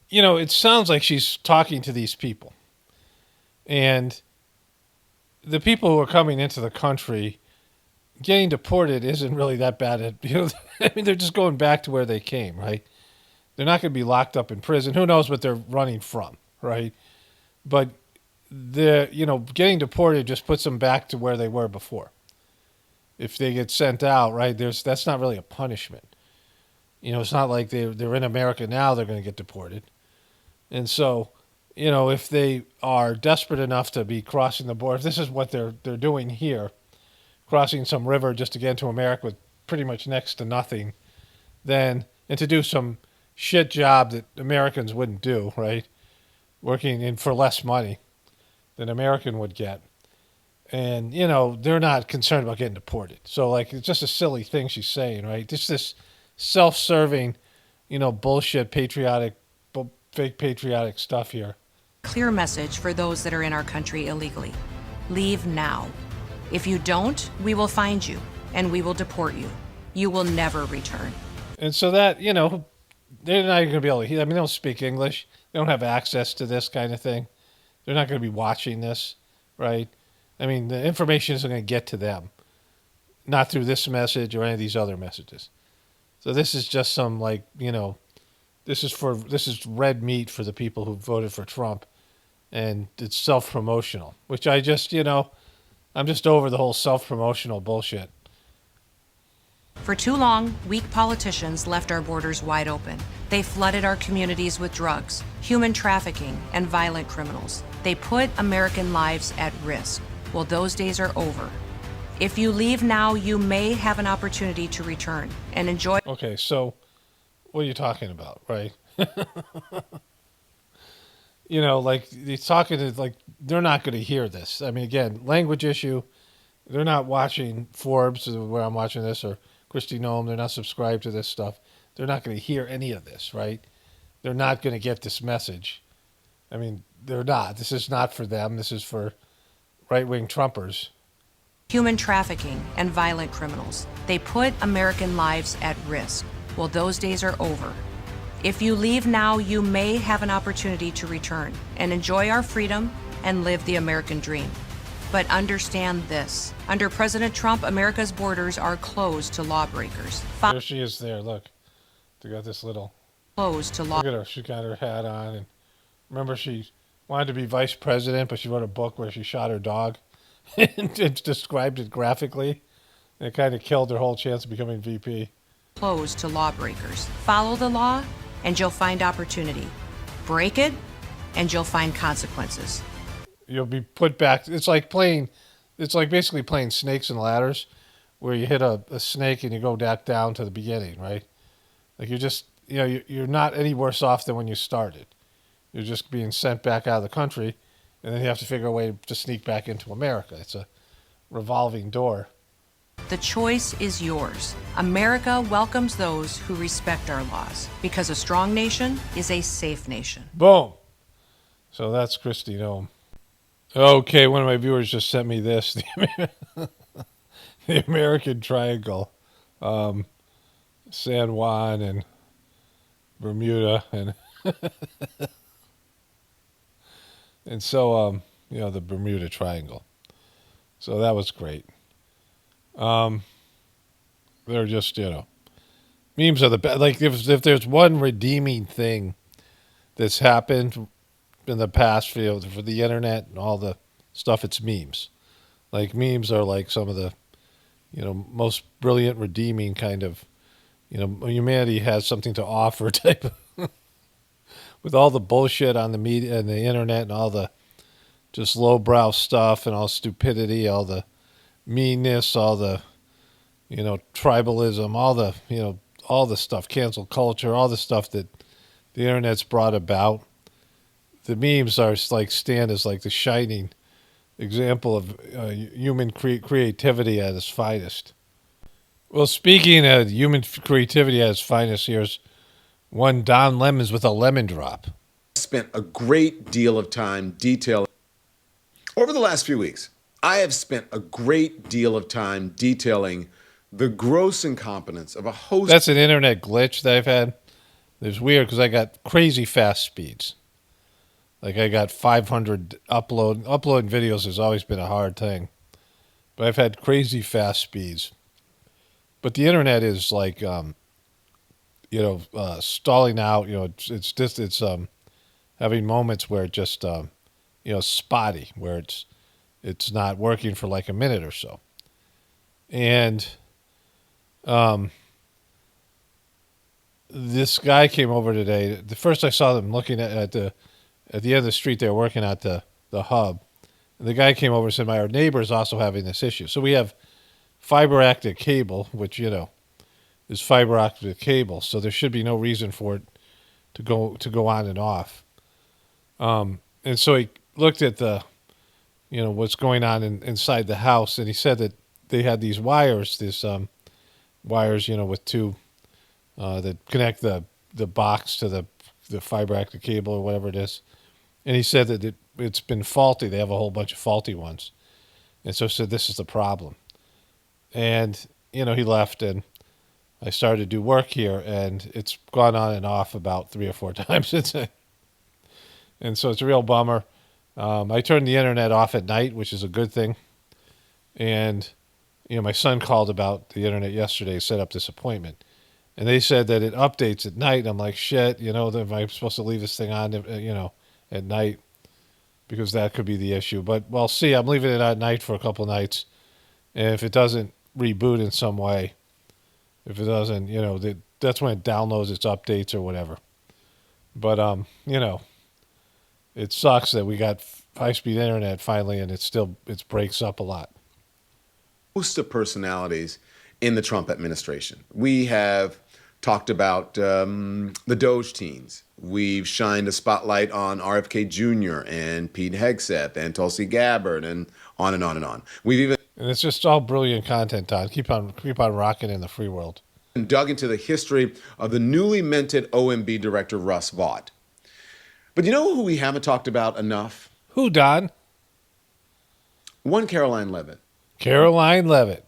it sounds like she's talking to these people. And the people who are coming into the country, getting deported isn't really that bad. I mean, they're just going back to where they came, right? They're not going to be locked up in prison. Who knows what they're running from, right? But getting deported just puts them back to where they were before. If they get sent out, right, that's not really a punishment. It's not like they're in America now, they're going to get deported. And so, if they are desperate enough to be crossing the border, if this is what they're doing here, crossing some river just to get into America with pretty much next to nothing, and to do some shit job that Americans wouldn't do, right? Working in for less money than American would get. And, they're not concerned about getting deported. So, it's just a silly thing she's saying, right? Just this self-serving, bullshit, fake patriotic stuff here. Clear message for those that are in our country illegally. Leave now. If you don't, we will find you, and we will deport you. You will never return. And so that, they're not even going to be able to hear. I mean, they don't speak English. They don't have access to this kind of thing. They're not going to be watching this, right? I mean, the information isn't going to get to them, not through this message or any of these other messages. So this is just some this is red meat for the people who voted for Trump, and it's self-promotional, which I just, I'm just over the whole self-promotional bullshit. For too long, weak politicians left our borders wide open. They flooded our communities with drugs, human trafficking, and violent criminals. They put American lives at risk. Well, those days are over. If you leave now, you may have an opportunity to return and enjoy. Okay, so what are you talking about, right? He's talking to, they're not going to hear this. I mean, again, language issue. They're not watching Forbes, where I'm watching this, or Kristi Noem. They're not subscribed to this stuff. They're not going to hear any of this, right? They're not going to get this message. I mean, they're not. This is not for them. This is for right-wing Trumpers. Human trafficking and violent criminals. They put American lives at risk. Well, those days are over. If you leave now, you may have an opportunity to return and enjoy our freedom and live the American dream. But understand this. Under President Trump, America's borders are closed to lawbreakers. There she is there, look. They got this little... Closed to law... Look at her. She got her hat on. And remember, she wanted to be vice president, but she wrote a book where she shot her dog and described it graphically. And it kind of killed her whole chance of becoming VP. Closed to lawbreakers. Follow the law, and you'll find opportunity. Break it, and you'll find consequences. You'll be put back. It's like basically playing snakes and ladders, where you hit a snake and you go back down to the beginning, right? Like you're just, you're not any worse off than when you started. You're just being sent back out of the country, and then you have to figure a way to sneak back into America. It's a revolving door. The choice is yours. America welcomes those who respect our laws, because a strong nation is a safe nation. Boom. So that's Kristi Noem. Okay, one of my viewers just sent me this. The American Triangle. San Juan and Bermuda and and so the Bermuda Triangle. So that was great. They're just, memes are the best. Like if there's one redeeming thing that's happened in the past for the internet and all the stuff, it's memes. Like memes are like some of the most brilliant, redeeming kind of, humanity has something to offer type of, with all the bullshit on the media and the internet and all the just lowbrow stuff and all stupidity, all the meanness, all the, tribalism, all the stuff, cancel culture, all the stuff that the internet's brought about. The memes are stand as the shining example of human creativity at its finest. Well, speaking of human creativity at its finest, here's one Don Lemons with a lemon drop. Spent a great deal of time detailing. Over the last few weeks, I have spent a great deal of time detailing the gross incompetence of a host. That's an internet glitch that I've had. It's weird because I got crazy fast speeds. I got 500 uploading videos has always been a hard thing. But I've had crazy fast speeds. But the internet is stalling out. It's having moments where it just spotty, where it's not working for a minute or so. And this guy came over today. The first I saw them looking at the end of the street, they were working at the hub. And the guy came over and said, "My neighbor is also having this issue." So we have fiber optic cable, which is fiber optic cable. So there should be no reason for it to go on and off. And so he looked at the, what's going on inside the house, and he said that they had these wires, with two that connect the box to the fiber optic cable or whatever it is. And he said that it's been faulty. They have a whole bunch of faulty ones. And so he said, this is the problem. And, he left, and I started to do work here, and it's gone on and off about 3 or 4 times. And so it's a real bummer. I turned the internet off at night, which is a good thing. And, my son called about the internet yesterday, set up this appointment. And they said that it updates at night. I'm like, shit, am I supposed to leave this thing on, at night? Because that could be the issue. But we'll see. I'm leaving it at night for a couple nights. And if it doesn't reboot in some way, if it doesn't, that's when it downloads its updates or whatever. But, it sucks that we got high-speed internet finally, and it breaks up a lot. Host of personalities in the Trump administration. We have talked about the Doge teens. We've shined a spotlight on RFK Jr. and Pete Hegseth and Tulsi Gabbard and on and on and on. We've even and it's just all brilliant content, Todd. Keep on rocking in the free world. Dug into the history of the newly minted OMB director Russ Vought. But you know who we haven't talked about enough? Who, Don? One Caroline Leavitt. Caroline Leavitt,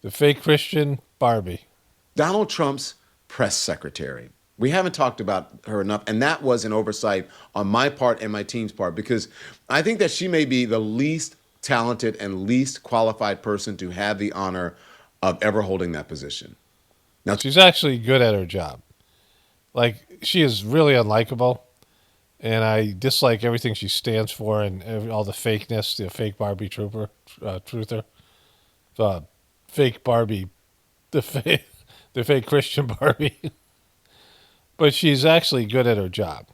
the fake Christian Barbie. Donald Trump's press secretary. We haven't talked about her enough, and that was an oversight on my part and my team's part, because I think that she may be the least talented and least qualified person to have the honor of ever holding that position. Now, she's actually good at her job. She is really unlikable, and I dislike everything she stands for and all the fakeness, the fake Barbie truther, the fake Barbie, the fake Christian Barbie. But she's actually good at her job.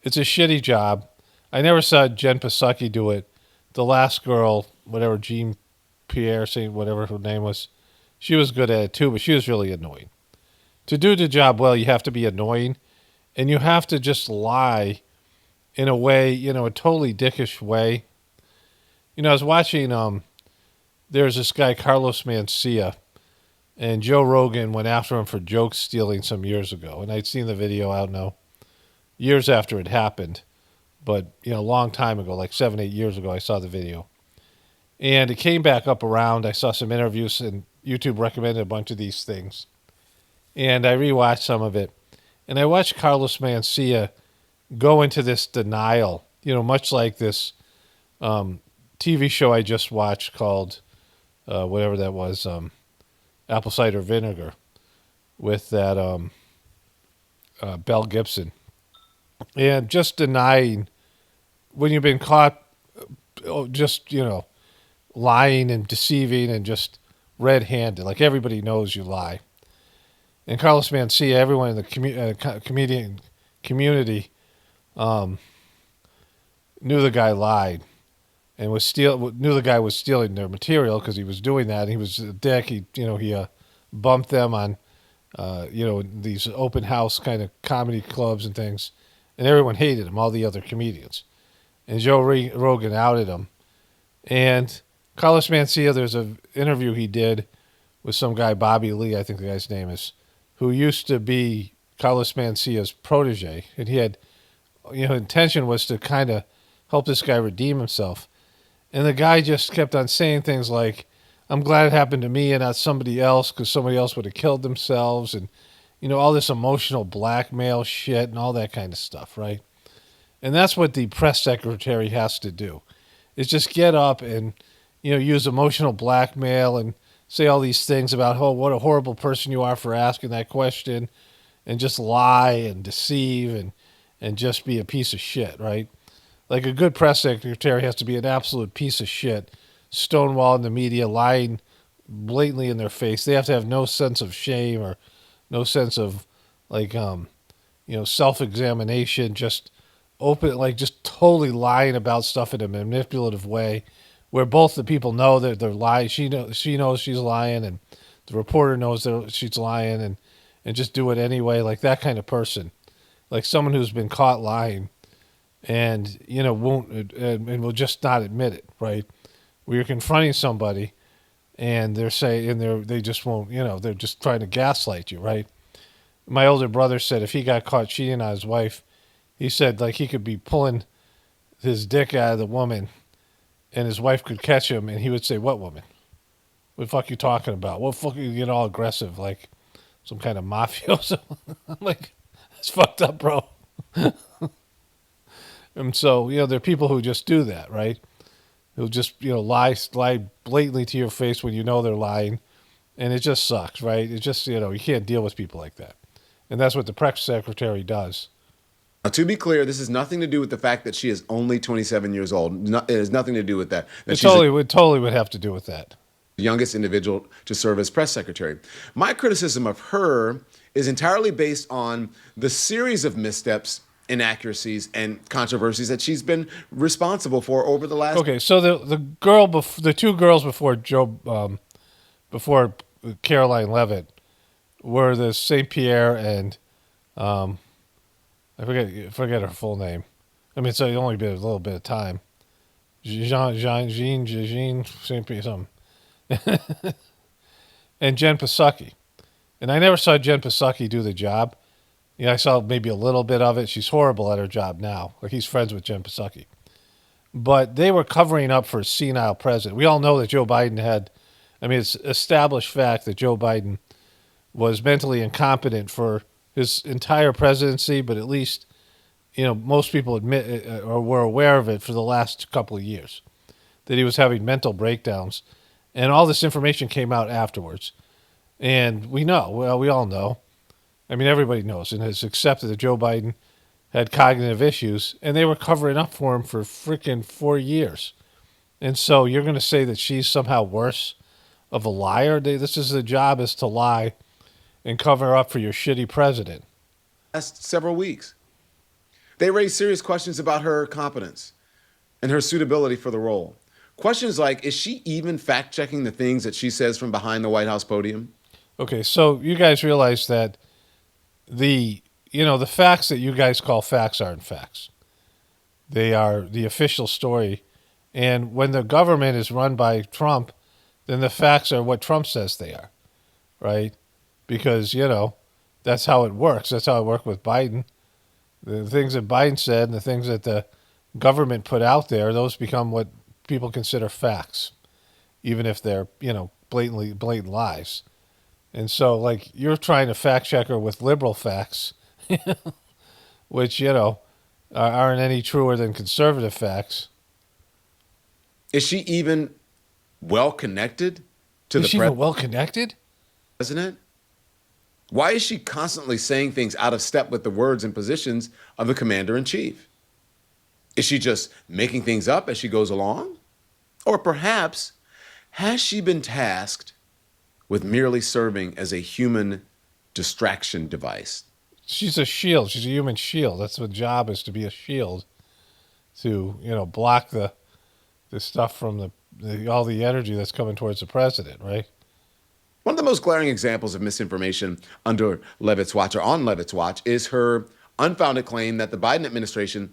It's a shitty job. I never saw Jen Psaki do it. The last girl, whatever, Jean Pierre, whatever her name was, she was good at it too, but she was really annoying. To do the job well, you have to be annoying, and you have to just lie in a way, a totally dickish way. I was watching, there's this guy, Carlos Mencia, and Joe Rogan went after him for joke stealing some years ago. And I'd seen the video out now years after it happened. But, a long time ago, 7, 8 years ago, I saw the video. And it came back up around. I saw some interviews, and YouTube recommended a bunch of these things. And I rewatched some of it. And I watched Carlos Mencia go into this denial, much like this TV show I just watched called, whatever that was, Apple Cider Vinegar, with that Belle Gibson. And just denying, when you've been caught just, lying and deceiving and just red-handed. Like everybody knows you lie. And Carlos Mencia, everyone in the comedian community knew the guy lied and knew the guy was stealing their material because he was doing that. And he was a dick. He bumped them on these open house kind of comedy clubs and things, and everyone hated him. All the other comedians, and Joe Rogan outed him. And Carlos Mencia, there's an interview he did with some guy, Bobby Lee, I think the guy's name is, who used to be Carlos Mencia's protege, and he had, intention was to kind of help this guy redeem himself. And the guy just kept on saying things like, I'm glad it happened to me and not somebody else because somebody else would have killed themselves, and, all this emotional blackmail shit and all that kind of stuff, right? And that's what the press secretary has to do, is just get up and, use emotional blackmail and say all these things about, oh, what a horrible person you are for asking that question, and just lie and deceive and just be a piece of shit, right? Like a good press secretary has to be an absolute piece of shit, stonewalling the media, lying blatantly in their face. They have to have no sense of shame or no sense of self-examination, just just totally lying about stuff in a manipulative way where both the people know that they're lying. She knows she's lying, and the reporter knows that she's lying, and just do it anyway. Like that kind of person, like someone who's been caught lying and, won't, and will just not admit it, right? Where you're confronting somebody and they're saying, and they just won't, they're just trying to gaslight you, right? My older brother said if he got caught cheating on his wife, he said like he could be pulling his dick out of the woman and his wife could catch him and he would say, what woman? What the fuck you talking about? What fuck you get all aggressive like some kind of mafioso? I'm like, that's fucked up, bro. And so, there are people who just do that, right? Who'll just, lie blatantly to your face when they're lying. And it just sucks, right? It just, you can't deal with people like that. And that's what the press secretary does. Now, to be clear, this has nothing to do with the fact that she is only 27 years old. It has nothing to do with that. It totally would have to do with that. The youngest individual to serve as press secretary. My criticism of her is entirely based on the series of missteps, inaccuracies, and controversies that she's been responsible for over the last. Okay, so the two girls before Caroline Levitt were the St. Pierre and I forget her full name. I mean, it's only been a little bit of time. Jean St. Pierre something. And Jen Psaki. And I never saw Jen Psaki do the job. I saw maybe a little bit of it. She's horrible at her job now. Like he's friends with Jen Psaki. But they were covering up for a senile president. We all know that Joe Biden it's established fact that Joe Biden was mentally incompetent for his entire presidency, but at least, most people admit or were aware of it for the last couple of years, that he was having mental breakdowns. And all this information came out afterwards. And we all know. I mean, everybody knows and has accepted that Joe Biden had cognitive issues, and they were covering up for him for freaking 4 years. And so you're going to say that she's somehow worse of a liar? This is the job, is to lie and cover up for your shitty president. Last several weeks. They raised serious questions about her competence and her suitability for the role. Questions like, is she even fact-checking the things that she says from behind the White House podium? Okay, so you guys realize that the facts that you guys call facts aren't facts. They are the official story. And when the government is run by Trump, then the facts are what Trump says they are, right? Because, that's how it works. That's how it worked with Biden. The things that Biden said and the things that the government put out there, those become what people consider facts, even if they're, blatant lies. And so, like, you're trying to fact check her with liberal facts, which, aren't any truer than conservative facts. Is she even well-connected to the president? Is she even well-connected? President? Why is she constantly saying things out of step with the words and positions of the commander-in-chief? Is she just making things up as she goes along? Or perhaps, has she been tasked with merely serving as a human distraction device. She's a shield. She's a human shield. That's what job is, to be a shield to, block the stuff from all the energy that's coming towards the president, right? One of the most glaring examples of misinformation under Levitt's watch, or on Levitt's watch, is her unfounded claim that the Biden administration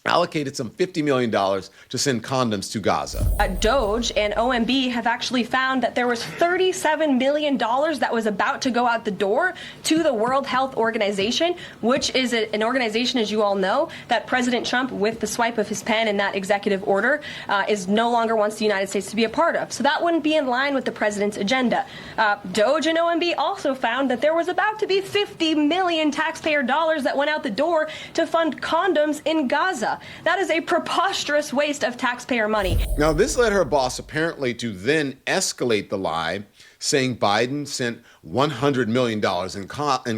allocated some $50 million to send condoms to Gaza. DOJ and OMB have actually found that there was $37 million that was about to go out the door to the World Health Organization, which is an organization, as you all know, that President Trump, with the swipe of his pen in that executive order, is no longer wants the United States to be a part of. So that wouldn't be in line with the president's agenda. DOJ and OMB also found that there was about to be 50 million taxpayer dollars that went out the door to fund condoms in Gaza. That is a preposterous waste of taxpayer money. Now, this led her boss apparently to then escalate the lie, saying Biden sent $100 million in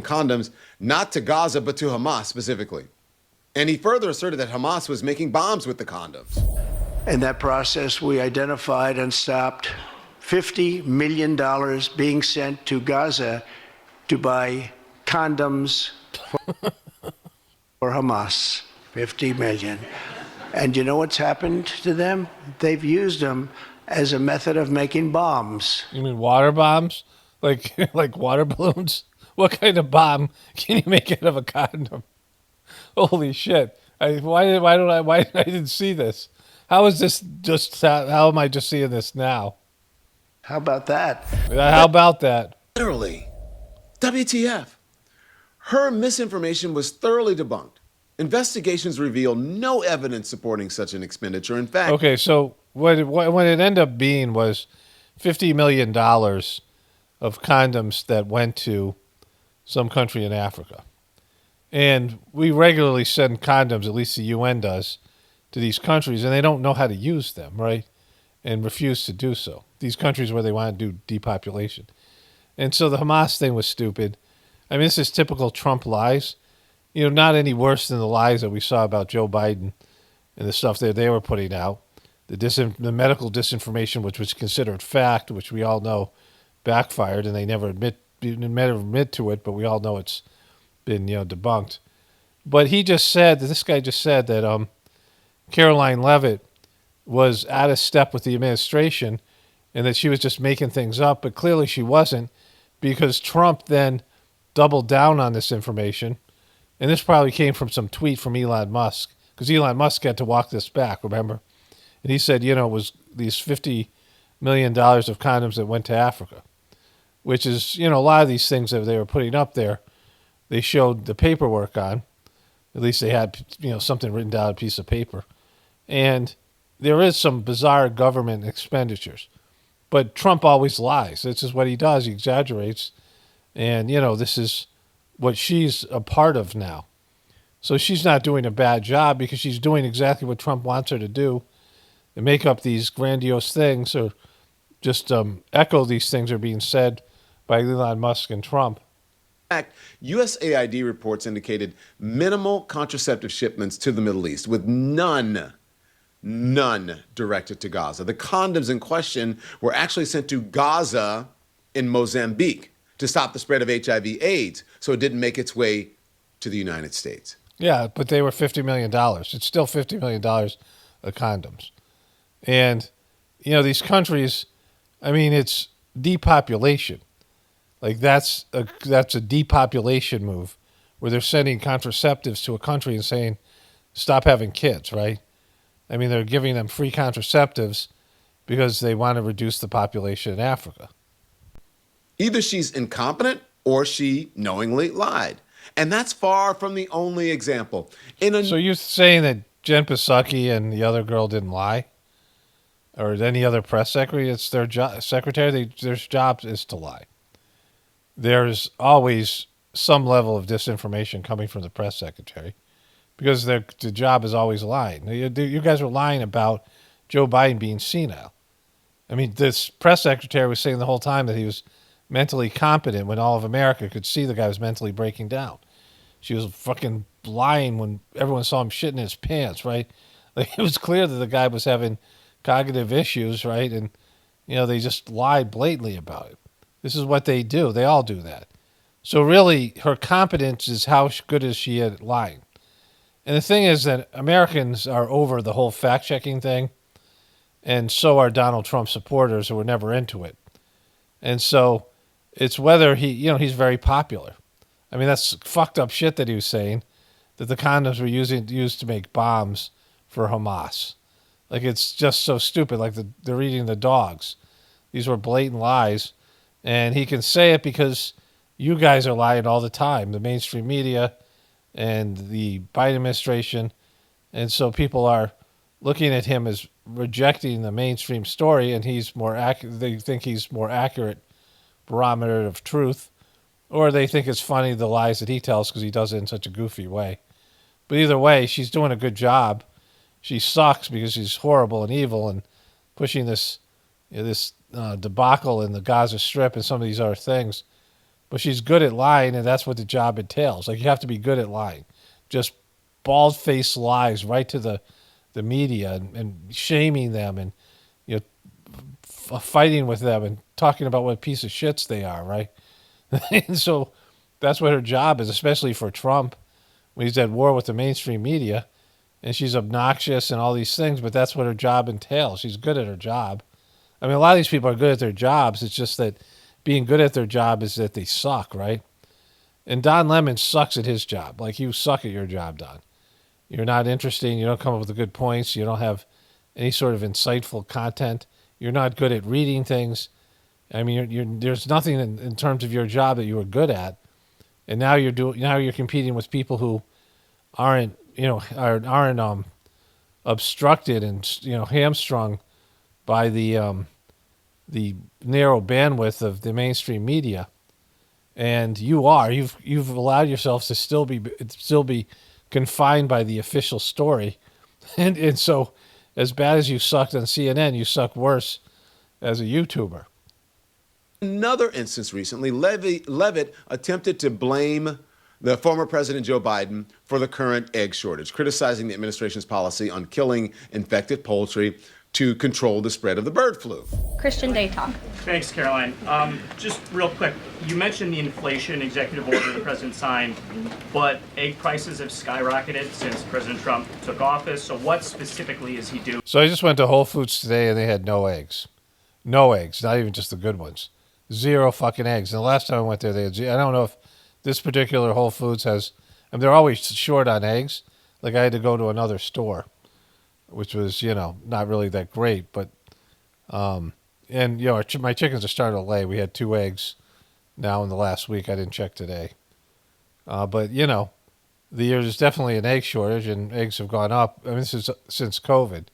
condoms, not to Gaza, but to Hamas specifically. And he further asserted that Hamas was making bombs with the condoms. In that process, we identified and stopped $50 million being sent to Gaza to buy condoms for Hamas. 50 million. And you know what's happened to them? They've used them as a method of making bombs. You mean water bombs? Like water balloons? What kind of bomb can you make out of a condom? Holy shit. Why didn't I see this? How is this how am I just seeing this now? How about that? How about that? Literally. WTF. Her misinformation was thoroughly debunked. Investigations reveal no evidence supporting such an expenditure. In fact, okay, so what it ended up being was $50 million of condoms that went to some country in Africa. And we regularly send condoms, at least the UN does, to these countries, and they don't know how to use them, right? And refuse to do so. These countries where they want to do depopulation. And so the Hamas thing was stupid. I mean, this is typical Trump lies. Not any worse than the lies that we saw about Joe Biden and the stuff that they were putting out. The medical disinformation, which was considered fact, which we all know backfired, and they never admit to it, but we all know it's been debunked. But this guy just said that Caroline Levitt was out of step with the administration and that she was just making things up, but clearly she wasn't, because Trump then doubled down on this information. And this probably came from some tweet from Elon Musk, because Elon Musk had to walk this back, remember? And he said, it was these $50 million of condoms that went to Africa, which is, a lot of these things that they were putting up there, they showed the paperwork on. At least they had, something written down on a piece of paper. And there is some bizarre government expenditures. But Trump always lies. This is what he does. He exaggerates. And, this is what she's a part of now. So she's not doing a bad job, because she's doing exactly what Trump wants her to do, and make up these grandiose things, or just echo these things that are being said by Elon Musk and Trump. In fact, USAID reports indicated minimal contraceptive shipments to the Middle East, with none directed to Gaza. The condoms in question were actually sent to Gaza in Mozambique to stop the spread of HIV/AIDS, so it didn't make its way to the United States. Yeah, but they were $50 million. It's still $50 million of condoms. And, these countries, I mean, it's depopulation. Like, that's a depopulation move, where they're sending contraceptives to a country and saying, stop having kids, right? I mean, they're giving them free contraceptives because they want to reduce the population in Africa. Either she's incompetent or she knowingly lied. And that's far from the only example. So you're saying that Jen Psaki and the other girl didn't lie? Or any other press secretary? It's their secretary. Their job is to lie. There's always some level of disinformation coming from the press secretary, because the job is always lying. You guys were lying about Joe Biden being senile. I mean, this press secretary was saying the whole time that he was mentally competent, when all of America could see the guy was mentally breaking down. She was fucking lying when everyone saw him shitting his pants, right? Like, it was clear that the guy was having cognitive issues, right? And, they just lied blatantly about it. This is what they do. They all do that. So really, her competence is how good is she at lying. And the thing is that Americans are over the whole fact-checking thing, and so are Donald Trump supporters who were never into it. And so it's whether he's very popular. I mean, that's fucked up shit that he was saying, that the condoms were used to make bombs for Hamas. Like, it's just so stupid. Like, they're eating the dogs. These were blatant lies. And he can say it because you guys are lying all the time, the mainstream media and the Biden administration. And so people are looking at him as rejecting the mainstream story, and he's more they think he's more accurate barometer of truth, or they think it's funny the lies that he tells because he does it in such a goofy way. But either way, she's doing a good job. She sucks because she's horrible and evil and pushing this debacle in the Gaza Strip and some of these other things. But she's good at lying, and that's what the job entails. Like, you have to be good at lying. Just bald-faced lies right to the media and shaming them and fighting with them and talking about what piece of shits they are, right? And so that's what her job is, especially for Trump when he's at war with the mainstream media. And she's obnoxious and all these things, but that's what her job entails. She's good at her job. I mean, a lot of these people are good at their jobs. It's just that being good at their job is that they suck, right? And Don Lemon sucks at his job. Like, you suck at your job, Don. You're not interesting. You don't come up with the good points. You don't have any sort of insightful content. You're not good at reading things. I mean, there's nothing in terms of your job that you were good at. And now you're competing with people who aren't obstructed and hamstrung by the narrow bandwidth of the mainstream media. And you've allowed yourselves to still be confined by the official story. And so as bad as you sucked on CNN, you suck worse as a YouTuber. Another instance recently, Levitt attempted to blame the former President Joe Biden for the current egg shortage, criticizing the administration's policy on killing infected poultry to control the spread of the bird flu. Christian Day Talk. Thanks, Caroline. Just real quick, you mentioned the inflation executive order the president signed, but egg prices have skyrocketed since President Trump took office. So what specifically is he doing? So I just went to Whole Foods today and they had no eggs. No eggs, not even just the good ones. Zero fucking eggs. And the last time I went there, they had I don't know if this particular Whole Foods has, they're always short on eggs. Like, I had to go to another store, which was, not really that great. But, my chickens are starting to lay. We had 2 eggs now in the last week. I didn't check today. But, there's definitely an egg shortage, and eggs have gone up. I mean, this is since COVID.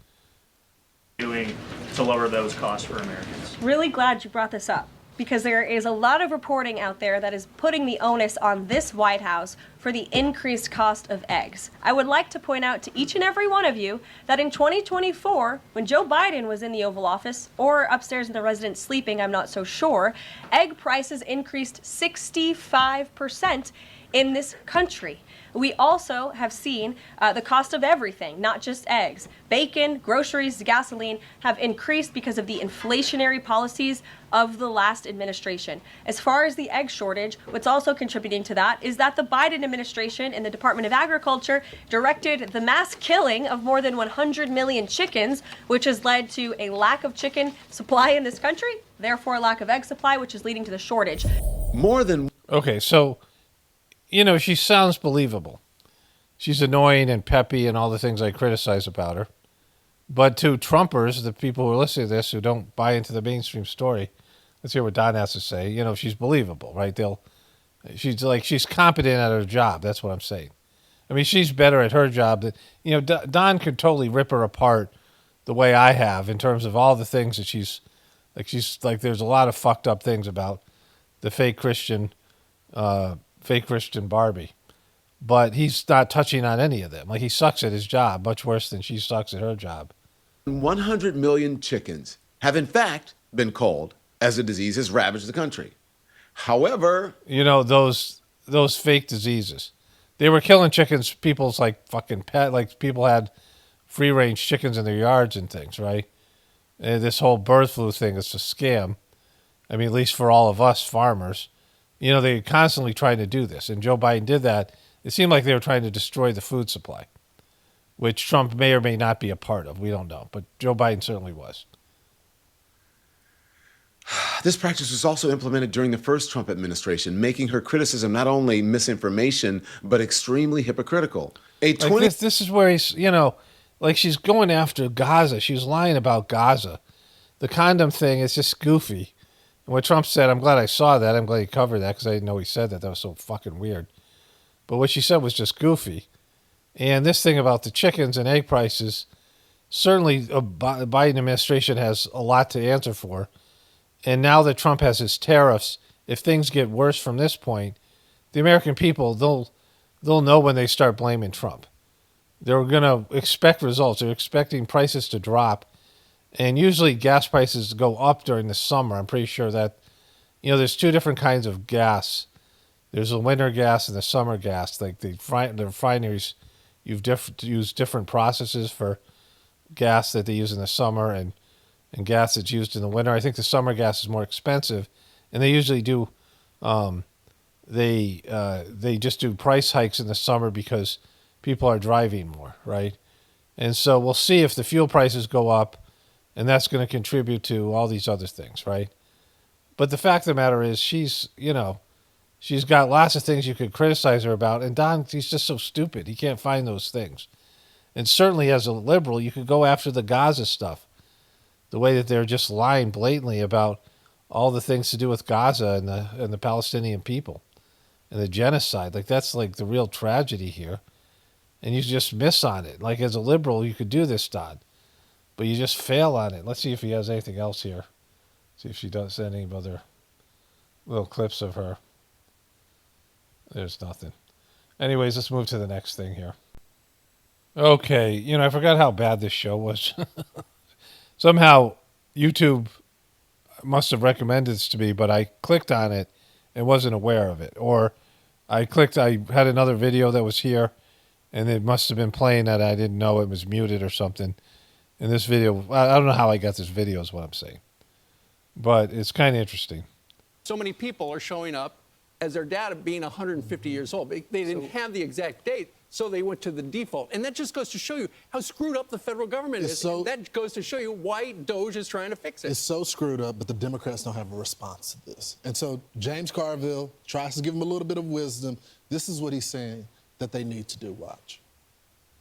Doing to lower those costs for Americans? Really glad you brought this up, because there is a lot of reporting out there that is putting the onus on this White House for the increased cost of eggs. I would like to point out to each and every one of you that in 2024, when Joe Biden was in the Oval Office, or upstairs in the residence sleeping, I'm not so sure, egg prices increased 65% in this country. We also have seen the cost of everything, not just eggs. Bacon, groceries, gasoline have increased because of the inflationary policies of the last administration. As far as the egg shortage, what's also contributing to that is that the Biden administration and the Department of Agriculture directed the mass killing of more than 100 million chickens, which has led to a lack of chicken supply in this country, therefore a lack of egg supply, which is leading to the shortage. Okay, so she sounds believable. She's annoying and peppy and all the things I criticize about her. But to Trumpers, the people who are listening to this who don't buy into the mainstream story, let's hear what Don has to say. She's believable, right? She's competent at her job. That's what I'm saying. I mean, she's better at her job than, Don could totally rip her apart the way I have in terms of all the things that she's there's a lot of fucked up things about the fake Christian Barbie, but he's not touching on any of them. Like, he sucks at his job much worse than she sucks at her job. 100 million chickens have in fact been culled as the disease has ravaged the country. However, those fake diseases, they were killing chickens. People's fucking pet, like people had free range chickens in their yards and things, right? And this whole bird flu thing is a scam. I mean, at least for all of us farmers, you know, they're constantly trying to do this. And Joe Biden did that. It seemed like they were trying to destroy the food supply, which Trump may or may not be a part of. We don't know. But Joe Biden certainly was. This practice was also implemented during the first Trump administration, making her criticism not only misinformation, but extremely hypocritical. This is where he's, you know, like she's going after Gaza. She was lying about Gaza. The condom thing is just goofy. And what Trump said, I'm glad I saw that. I'm glad he covered that because I didn't know he said that. That was so fucking weird. But what she said was just goofy. And this thing about the chickens and egg prices, certainly the Biden administration has a lot to answer for. And now that Trump has his tariffs, if things get worse from this point, the American people, they'll know when they start blaming Trump. They're going to expect results. They're expecting prices to drop. And usually gas prices go up during the summer. I'm pretty sure that, you know, there's two different kinds of gas. There's the winter gas and the summer gas. Like the refineries use different processes for gas that they use in the summer and gas that's used in the winter. I think the summer gas is more expensive. And they usually do, they just do price hikes in the summer because people are driving more, right? And so we'll see if the fuel prices go up, and that's going to contribute to all these other things, right? But the fact of the matter is she's got lots of things you could criticize her about, and Don, he's just so stupid. He can't find those things. And certainly as a liberal, you could go after the Gaza stuff, the way that they're just lying blatantly about all the things to do with Gaza and the Palestinian people and the genocide. Like, that's like the real tragedy here. And you just miss on it. Like, as a liberal, you could do this, Don, but you just fail on it. Let's see if he has anything else here. See if she does any other little clips of her. There's nothing. Anyways, let's move to the next thing here. Okay, you know, I forgot how bad this show was. Somehow, YouTube must have recommended this to me, but I clicked on it and wasn't aware of it. Or I had another video that was here, and it must have been playing that I didn't know it was muted or something. In this video, I don't know how I got this video is what I'm saying. But it's kind of interesting. So many people are showing up as their dad being 150 years old. They didn't have the exact date, so they went to the default. And that just goes to show you how screwed up the federal government is. That goes to show you why Doge is trying to fix it. It's so screwed up, but the Democrats don't have a response to this. And so James Carville tries to give them a little bit of wisdom. This is what he's saying that they need to do. Watch.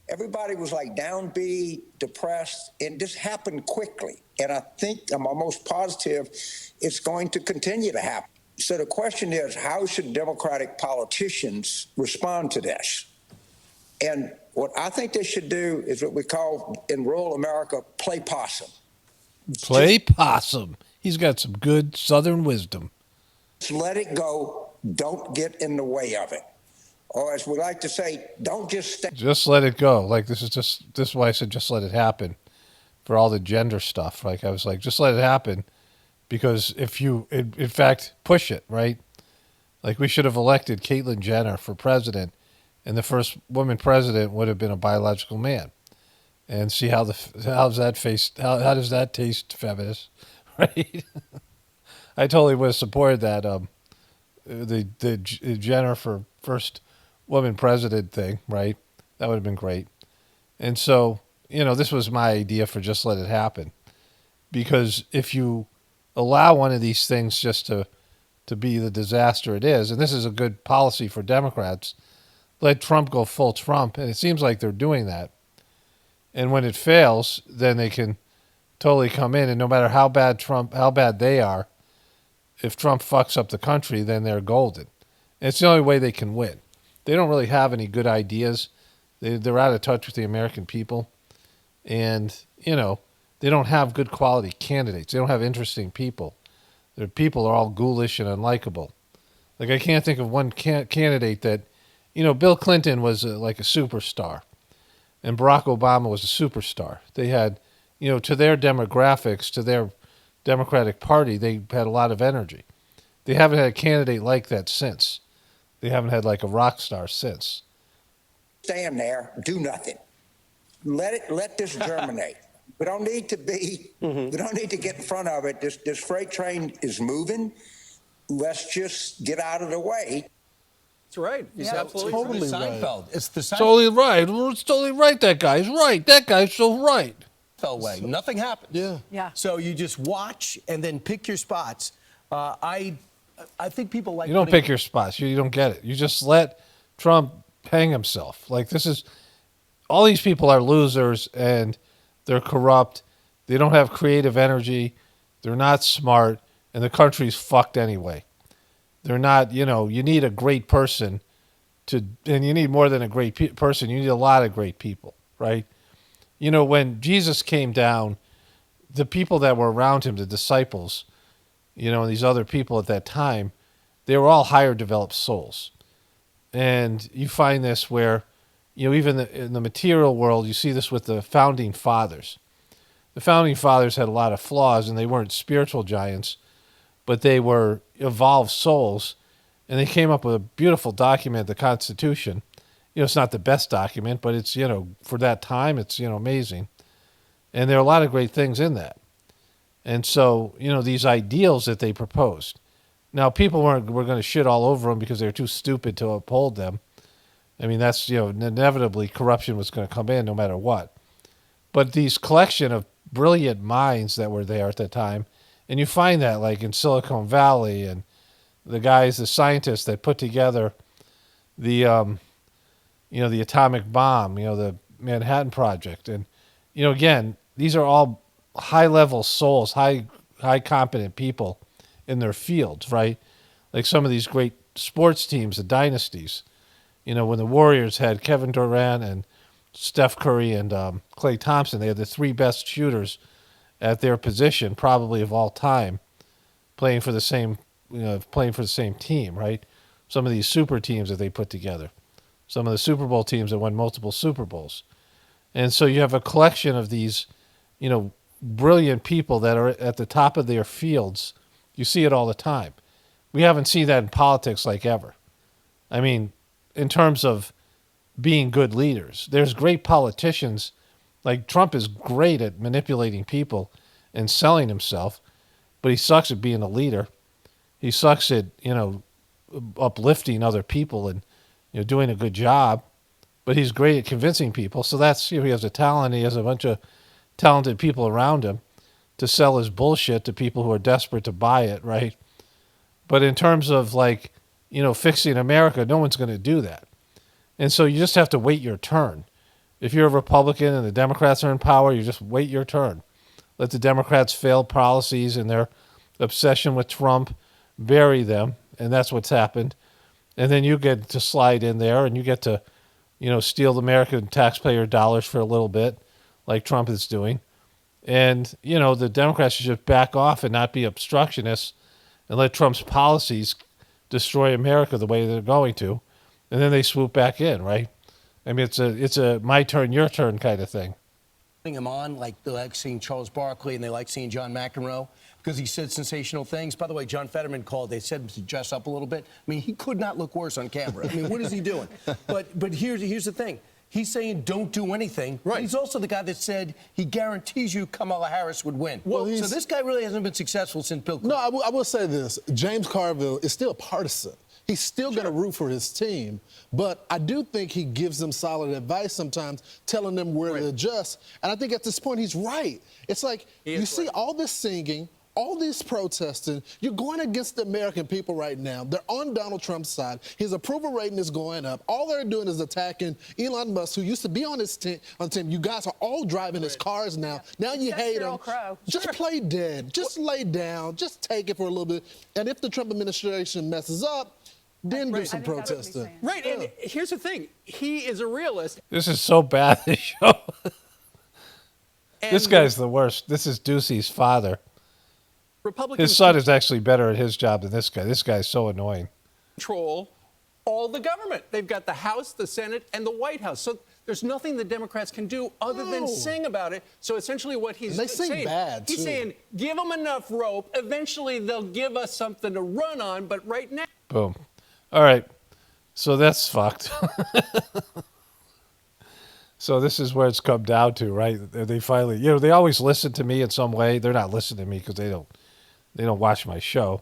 Everybody was like downbeat, depressed, and this happened quickly. And I think I'm almost positive it's going to continue to happen. So the question is, how should Democratic politicians respond to this? And what I think they should do is what we call in rural America, play possum. Play possum. He's got some good Southern wisdom. Just let it go. Don't get in the way of it. Or as we like to say, don't just stay. Just let it go. Like, this is why I said just let it happen for all the gender stuff. Like, I was like, just let it happen. Because if you, in fact, push it, right? Like, we should have elected Caitlyn Jenner for president, and the first woman president would have been a biological man. And see how does that taste feminist, right? I totally would have supported that the Jenner for first woman president thing, right? That would have been great. And so, you know, this was my idea for just let it happen, because if you allow one of these things just to be the disaster it is, and this is a good policy for Democrats, let Trump go full Trump, and it seems like they're doing that. And when it fails, then they can totally come in, and no matter how bad they are, if Trump fucks up the country, then they're golden. And it's the only way they can win. They don't really have any good ideas. They're out of touch with the American people, and you know, they don't have good quality candidates. They don't have interesting people. Their people are all ghoulish and unlikable. Like, I can't think of one candidate that, you know, Bill Clinton was like a superstar, and Barack Obama was a superstar. They had, you know, to their demographics, to their Democratic Party, they had a lot of energy. They haven't had a candidate like that since. They haven't had like a rock star since. Stand there, do nothing. Let this germinate. We don't need to be, we don't need to get in front of it. This freight train is moving. Let's just get out of the way. That's right. He's absolutely totally Seinfeld. right. It's the Seinfeld Totally right. Well, it's totally right. That guy's right. That guy's so right. way. Nothing happens. Yeah. So you just watch and then pick your spots. I think people like. You don't putting- pick your spots. You don't get it. You just let Trump hang himself. Like, this is, all these people are losers and they're corrupt. They don't have creative energy. They're not smart, and the country's fucked anyway. They're not, you need a great person and you need more than a great person. You need a lot of great people, right? When Jesus came down, the people that were around him, the disciples, and these other people at that time, they were all higher developed souls. And you find this where, even in the material world, you see this with the founding fathers. The founding fathers had a lot of flaws, and they weren't spiritual giants, but they were evolved souls, and they came up with a beautiful document, the Constitution. It's not the best document, but it's, for that time, it's, amazing. And there are a lot of great things in that. And so, these ideals that they proposed. Now, people were going to shit all over them because they were too stupid to uphold them. I mean, that's, inevitably corruption was going to come in no matter what. But these collection of brilliant minds that were there at the time, and you find that like in Silicon Valley, and the scientists that put together the, the atomic bomb, the Manhattan Project. And, again, these are all high-level souls, high competent people in their fields, right? Like some of these great sports teams, the dynasties. When the Warriors had Kevin Durant and Steph Curry and Klay Thompson, they had the three best shooters at their position, probably of all time, playing for the same team, right? Some of these super teams that they put together, some of the Super Bowl teams that won multiple Super Bowls, and so you have a collection of these, brilliant people that are at the top of their fields. You see it all the time. We haven't seen that in politics like ever. I mean, in terms of being good leaders, there's great politicians. Like Trump is great at manipulating people and selling himself, but he sucks at being a leader. He sucks at, uplifting other people and, doing a good job, but he's great at convincing people. So that's, he has a talent. He has a bunch of talented people around him to sell his bullshit to people who are desperate to buy it, right? But in terms of fixing America, no one's going to do that. And so you just have to wait your turn. If you're a Republican and the Democrats are in power, you just wait your turn. Let the Democrats' failed policies and their obsession with Trump bury them, and that's what's happened. And then you get to slide in there and you get to, steal the American taxpayer dollars for a little bit, like Trump is doing. And, the Democrats should just back off and not be obstructionists and let Trump's policies destroy America the way they're going to. And then they swoop back in, right? I mean, it's a my turn, your turn kind of thing. Him on, like they like seeing Charles Barkley and they like seeing John McEnroe because he said sensational things. By the way, John Fetterman called. They said to dress up a little bit. I mean, he could not look worse on camera. I mean, what is he doing? But here's the thing. He's saying don't do anything. Right. He's also the guy that said he guarantees you Kamala Harris would win. Well, so this guy really hasn't been successful since Bill Clinton. No, I will say this. James Carville is still partisan. He's still going to root for his team, but I do think he gives them solid advice sometimes, telling them where to adjust. And I think at this point, he's right. It's like you see all this singing, all this protesting. You're going against the American people right now. They're on Donald Trump's side. His approval rating is going up. All they're doing is attacking Elon Musk, who used to be on his team. You guys are all driving his cars now. Now you hate him. Just play dead. Just lay down. Just take it for a little bit. And if the Trump administration messes up, then do some protesting. Right, and here's the thing. He is a realist. This is so bad, this show. This guy's the worst. This is Ducey's father. Republicans His son is actually better at his job than this guy. This guy's so annoying. Control all the government. They've got the House, the Senate, and the White House. So there's nothing the Democrats can do other than sing about it. So essentially what he's saying, he's saying, give them enough rope. Eventually they'll give us something to run on. But right now. Boom. All right. So that's fucked. So this is where it's come down to, right? They finally, they always listen to me in some way. They're not listening to me because they don't watch my show.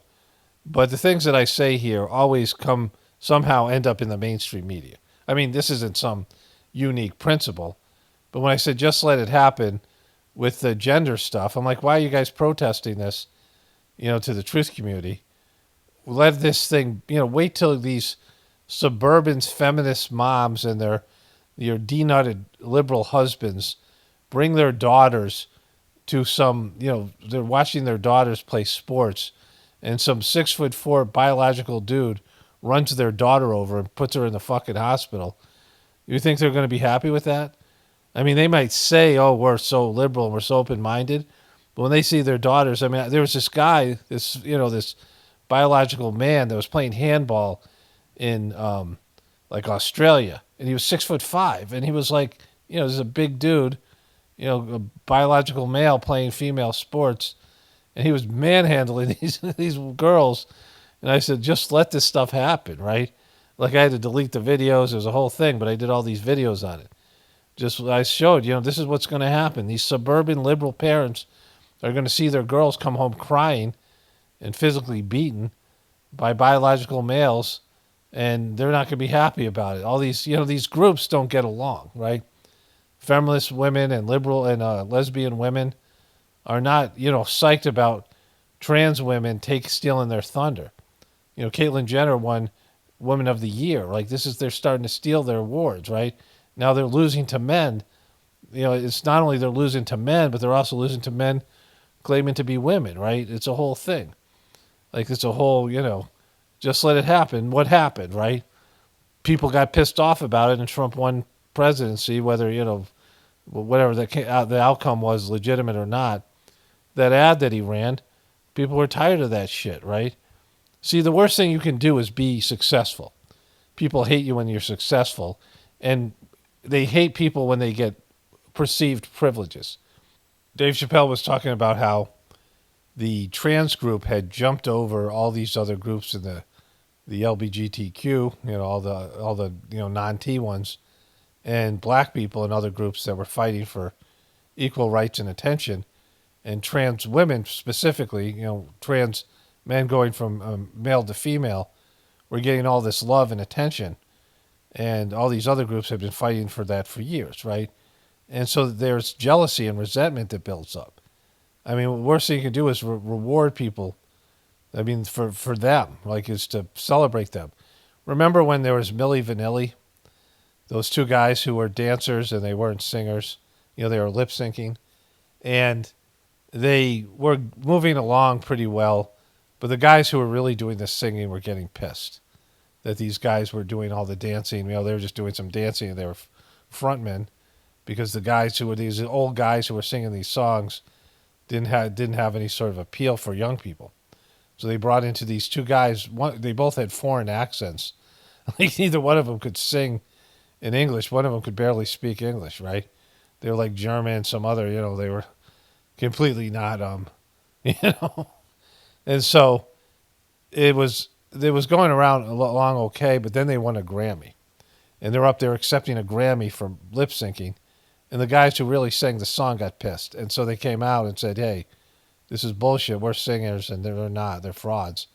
But the things that I say here always somehow end up in the mainstream media. I mean, this isn't some unique principle. But when I said just let it happen with the gender stuff, I'm like, why are you guys protesting this, to the truth community? Let this thing, wait till these suburban feminist moms and your denutted liberal husbands bring their daughters to some, they're watching their daughters play sports, and some 6'4" biological dude runs their daughter over and puts her in the fucking hospital. You think they're going to be happy with that? I mean, they might say, oh, we're so liberal and we're so open-minded, but when they see their daughters, I mean, there was this guy, this biological man that was playing handball in like Australia, and he was 6'5", and he was like, this is a big dude, a biological male playing female sports, and he was manhandling these girls. And I said, just let this stuff happen, right? Like I had to delete the videos. It was a whole thing, but I did all these videos on it. I showed, this is what's going to happen. These suburban liberal parents are going to see their girls come home crying and physically beaten by biological males, and they're not going to be happy about it. All these, these groups don't get along, right? Feminist women and liberal and lesbian women are not, psyched about trans women stealing their thunder. Caitlyn Jenner won Woman of the Year. Like they're starting to steal their awards, right? Now they're losing to men. It's not only they're losing to men, but they're also losing to men claiming to be women, right? It's a whole thing. Like it's a whole, just let it happen. What happened, right? People got pissed off about it, and Trump won presidency, whether, whatever the outcome was, legitimate or not. That ad that he ran, people were tired of that shit, right? See, the worst thing you can do is be successful. People hate you when you're successful, and they hate people when they get perceived privileges. Dave Chappelle was talking about how the trans group had jumped over all these other groups in the LGBTQ, all the non-T ones, and black people and other groups that were fighting for equal rights and attention, and trans women specifically, trans men going from male to female, were getting all this love and attention, and all these other groups have been fighting for that for years, right? And so there's jealousy and resentment that builds up. I mean, the worst thing you can do is reward people. I mean, for them, is to celebrate them. Remember when there was Milli Vanilli? Those two guys who were dancers and they weren't singers. They were lip syncing. And they were moving along pretty well. But the guys who were really doing the singing were getting pissed that these guys were doing all the dancing. They were just doing some dancing and they were frontmen, because the guys who were these old guys who were singing these songs didn't have any sort of appeal for young people. So they brought into these two guys. They both had foreign accents. Like neither one of them could sing in English. One of them could barely speak English, right? They were like German, some other, they were completely not, And so it was going around along okay, but then they won a Grammy. And they're up there accepting a Grammy for lip syncing. And the guys who really sang the song got pissed. And so they came out and said, hey, this is bullshit. We're singers, and they're not. They're frauds.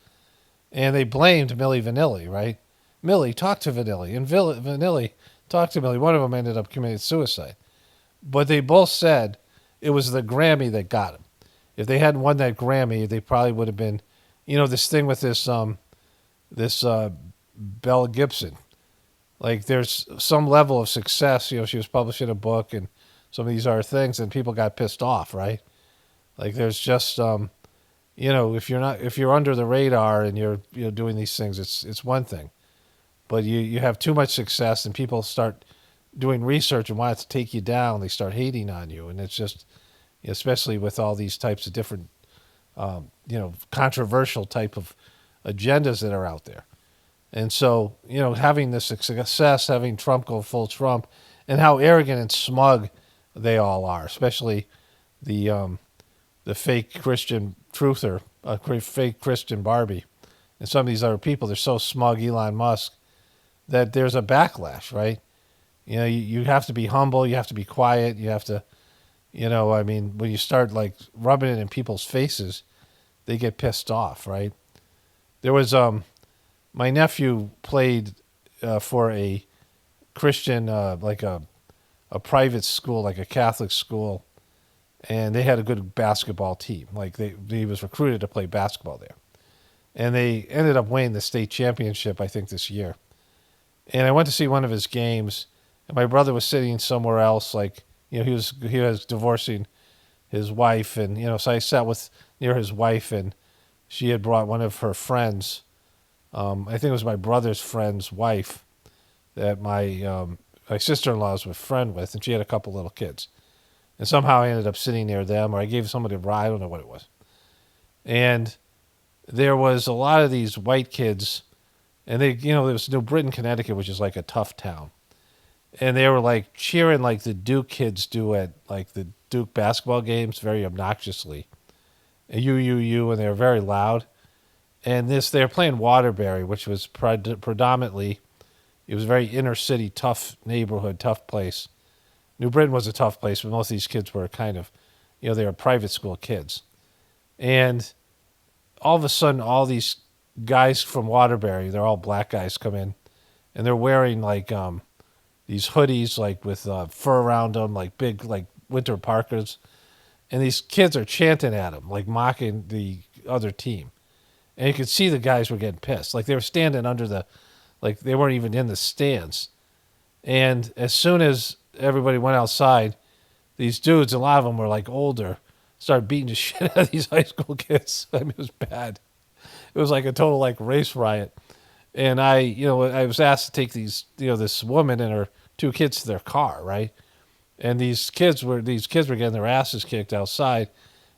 And they blamed Milli Vanilli, right? Milli, talk to Vanilli. And Vanilli, talk to Milli. One of them ended up committing suicide. But they both said it was the Grammy that got him. If they hadn't won that Grammy, they probably would have been, this thing with this Belle Gibson. Like there's some level of success. She was publishing a book and some of these other things, and people got pissed off, right? Like there's just, if you're under the radar and you're doing these things, it's one thing. But you have too much success and people start doing research and want to take you down. They start hating on you, and it's just, especially with all these types of different, controversial type of agendas that are out there. And so, having this success, having Trump go full Trump, and how arrogant and smug they all are, especially the fake Christian truther, fake Christian Barbie, and some of these other people, they're so smug, Elon Musk, that there's a backlash, right? You know, you have to be humble. You have to be quiet. You have to, you know, I mean, when you start like rubbing it in people's faces, they get pissed off, right? There was my nephew played for a Christian, like a private school, like a Catholic school, and they had a good basketball team. Like he was recruited to play basketball there, and they ended up winning the state championship, I think, this year. And I went to see one of his games, and my brother was sitting somewhere else, like, you know, he was divorcing his wife, and, you know, so I sat near his wife, and she had brought one of her friends. I think it was my brother's friend's wife that my sister-in-law was a friend with, and she had a couple little kids. And somehow I ended up sitting near them, or I gave somebody a ride, I don't know what it was. And there was a lot of these white kids, and they, you know, there was New Britain, Connecticut, which is like a tough town. And they were like cheering like the Duke kids do at like the Duke basketball games, very obnoxiously. And and they were very loud. And they were playing Waterbury, which was predominantly, it was a very inner city, tough neighborhood, tough place. New Britain was a tough place, but most of these kids were kind of, you know, they were private school kids. And all of a sudden, all these guys from Waterbury, they're all black guys, come in, and they're wearing like these hoodies, like with fur around them, like big, like winter parkers. And these kids are chanting at them, like mocking the other team. And you could see the guys were getting pissed. Like they were standing under like they weren't even in the stands. And as soon as everybody went outside, these dudes, a lot of them were like older, started beating the shit out of these high school kids. I mean, it was bad. It was like a total like race riot. And I was asked to take this woman and her 2 kids to their car, right? And these kids were getting their asses kicked outside,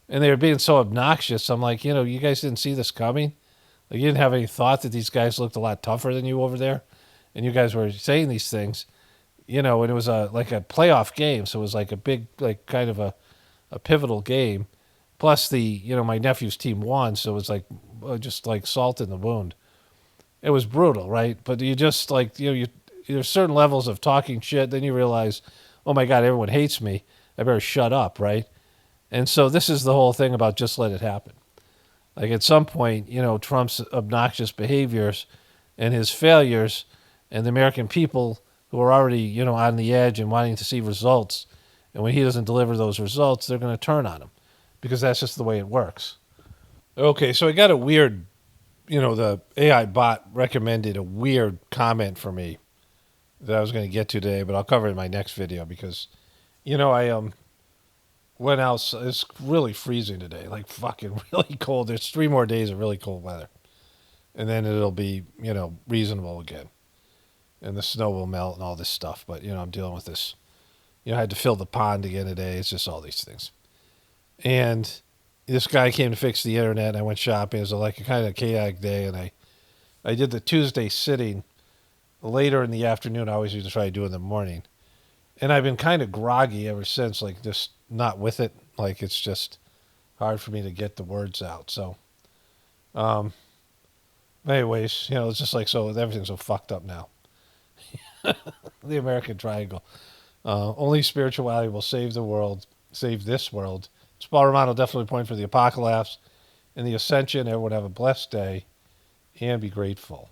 and they were being so obnoxious. I'm like, you know, you guys didn't see this coming? Like, you didn't have any thought that these guys looked a lot tougher than you over there, and you guys were saying these things, you know, and it was like a playoff game, so it was like a big, like kind of a pivotal game. Plus my nephew's team won, so it was like just like salt in the wound. It was brutal, right? But you just like, you know, there's certain levels of talking shit, then you realize, oh my God, everyone hates me. I better shut up, right? And so this is the whole thing about just let it happen. Like at some point, you know, Trump's obnoxious behaviors and his failures and the American people who are already, you know, on the edge and wanting to see results, and when he doesn't deliver those results, they're going to turn on him because that's just the way it works. Okay, so I got a weird, you know, the AI bot recommended a weird comment for me that I was going to get to today, but I'll cover it in my next video because, you know, I went out. It's really freezing today, like fucking really cold. There's 3 more days of really cold weather, and then it'll be, you know, reasonable again, and the snow will melt and all this stuff. But, you know, I'm dealing with this. You know, I had to fill the pond again today. It's just all these things. And this guy came to fix the internet, and I went shopping. It was like a kind of chaotic day, and I did the Tuesday sitting later in the afternoon. I always used to try to do it in the morning. And I've been kind of groggy ever since, like just not with it. Like it's just hard for me to get the words out. So, anyways, you know, it's just like, so everything's so fucked up now. The American Triangle. Only spirituality will save the world, save this world. Paul Romano definitely point for the apocalypse and the ascension. Everyone have a blessed day and be grateful.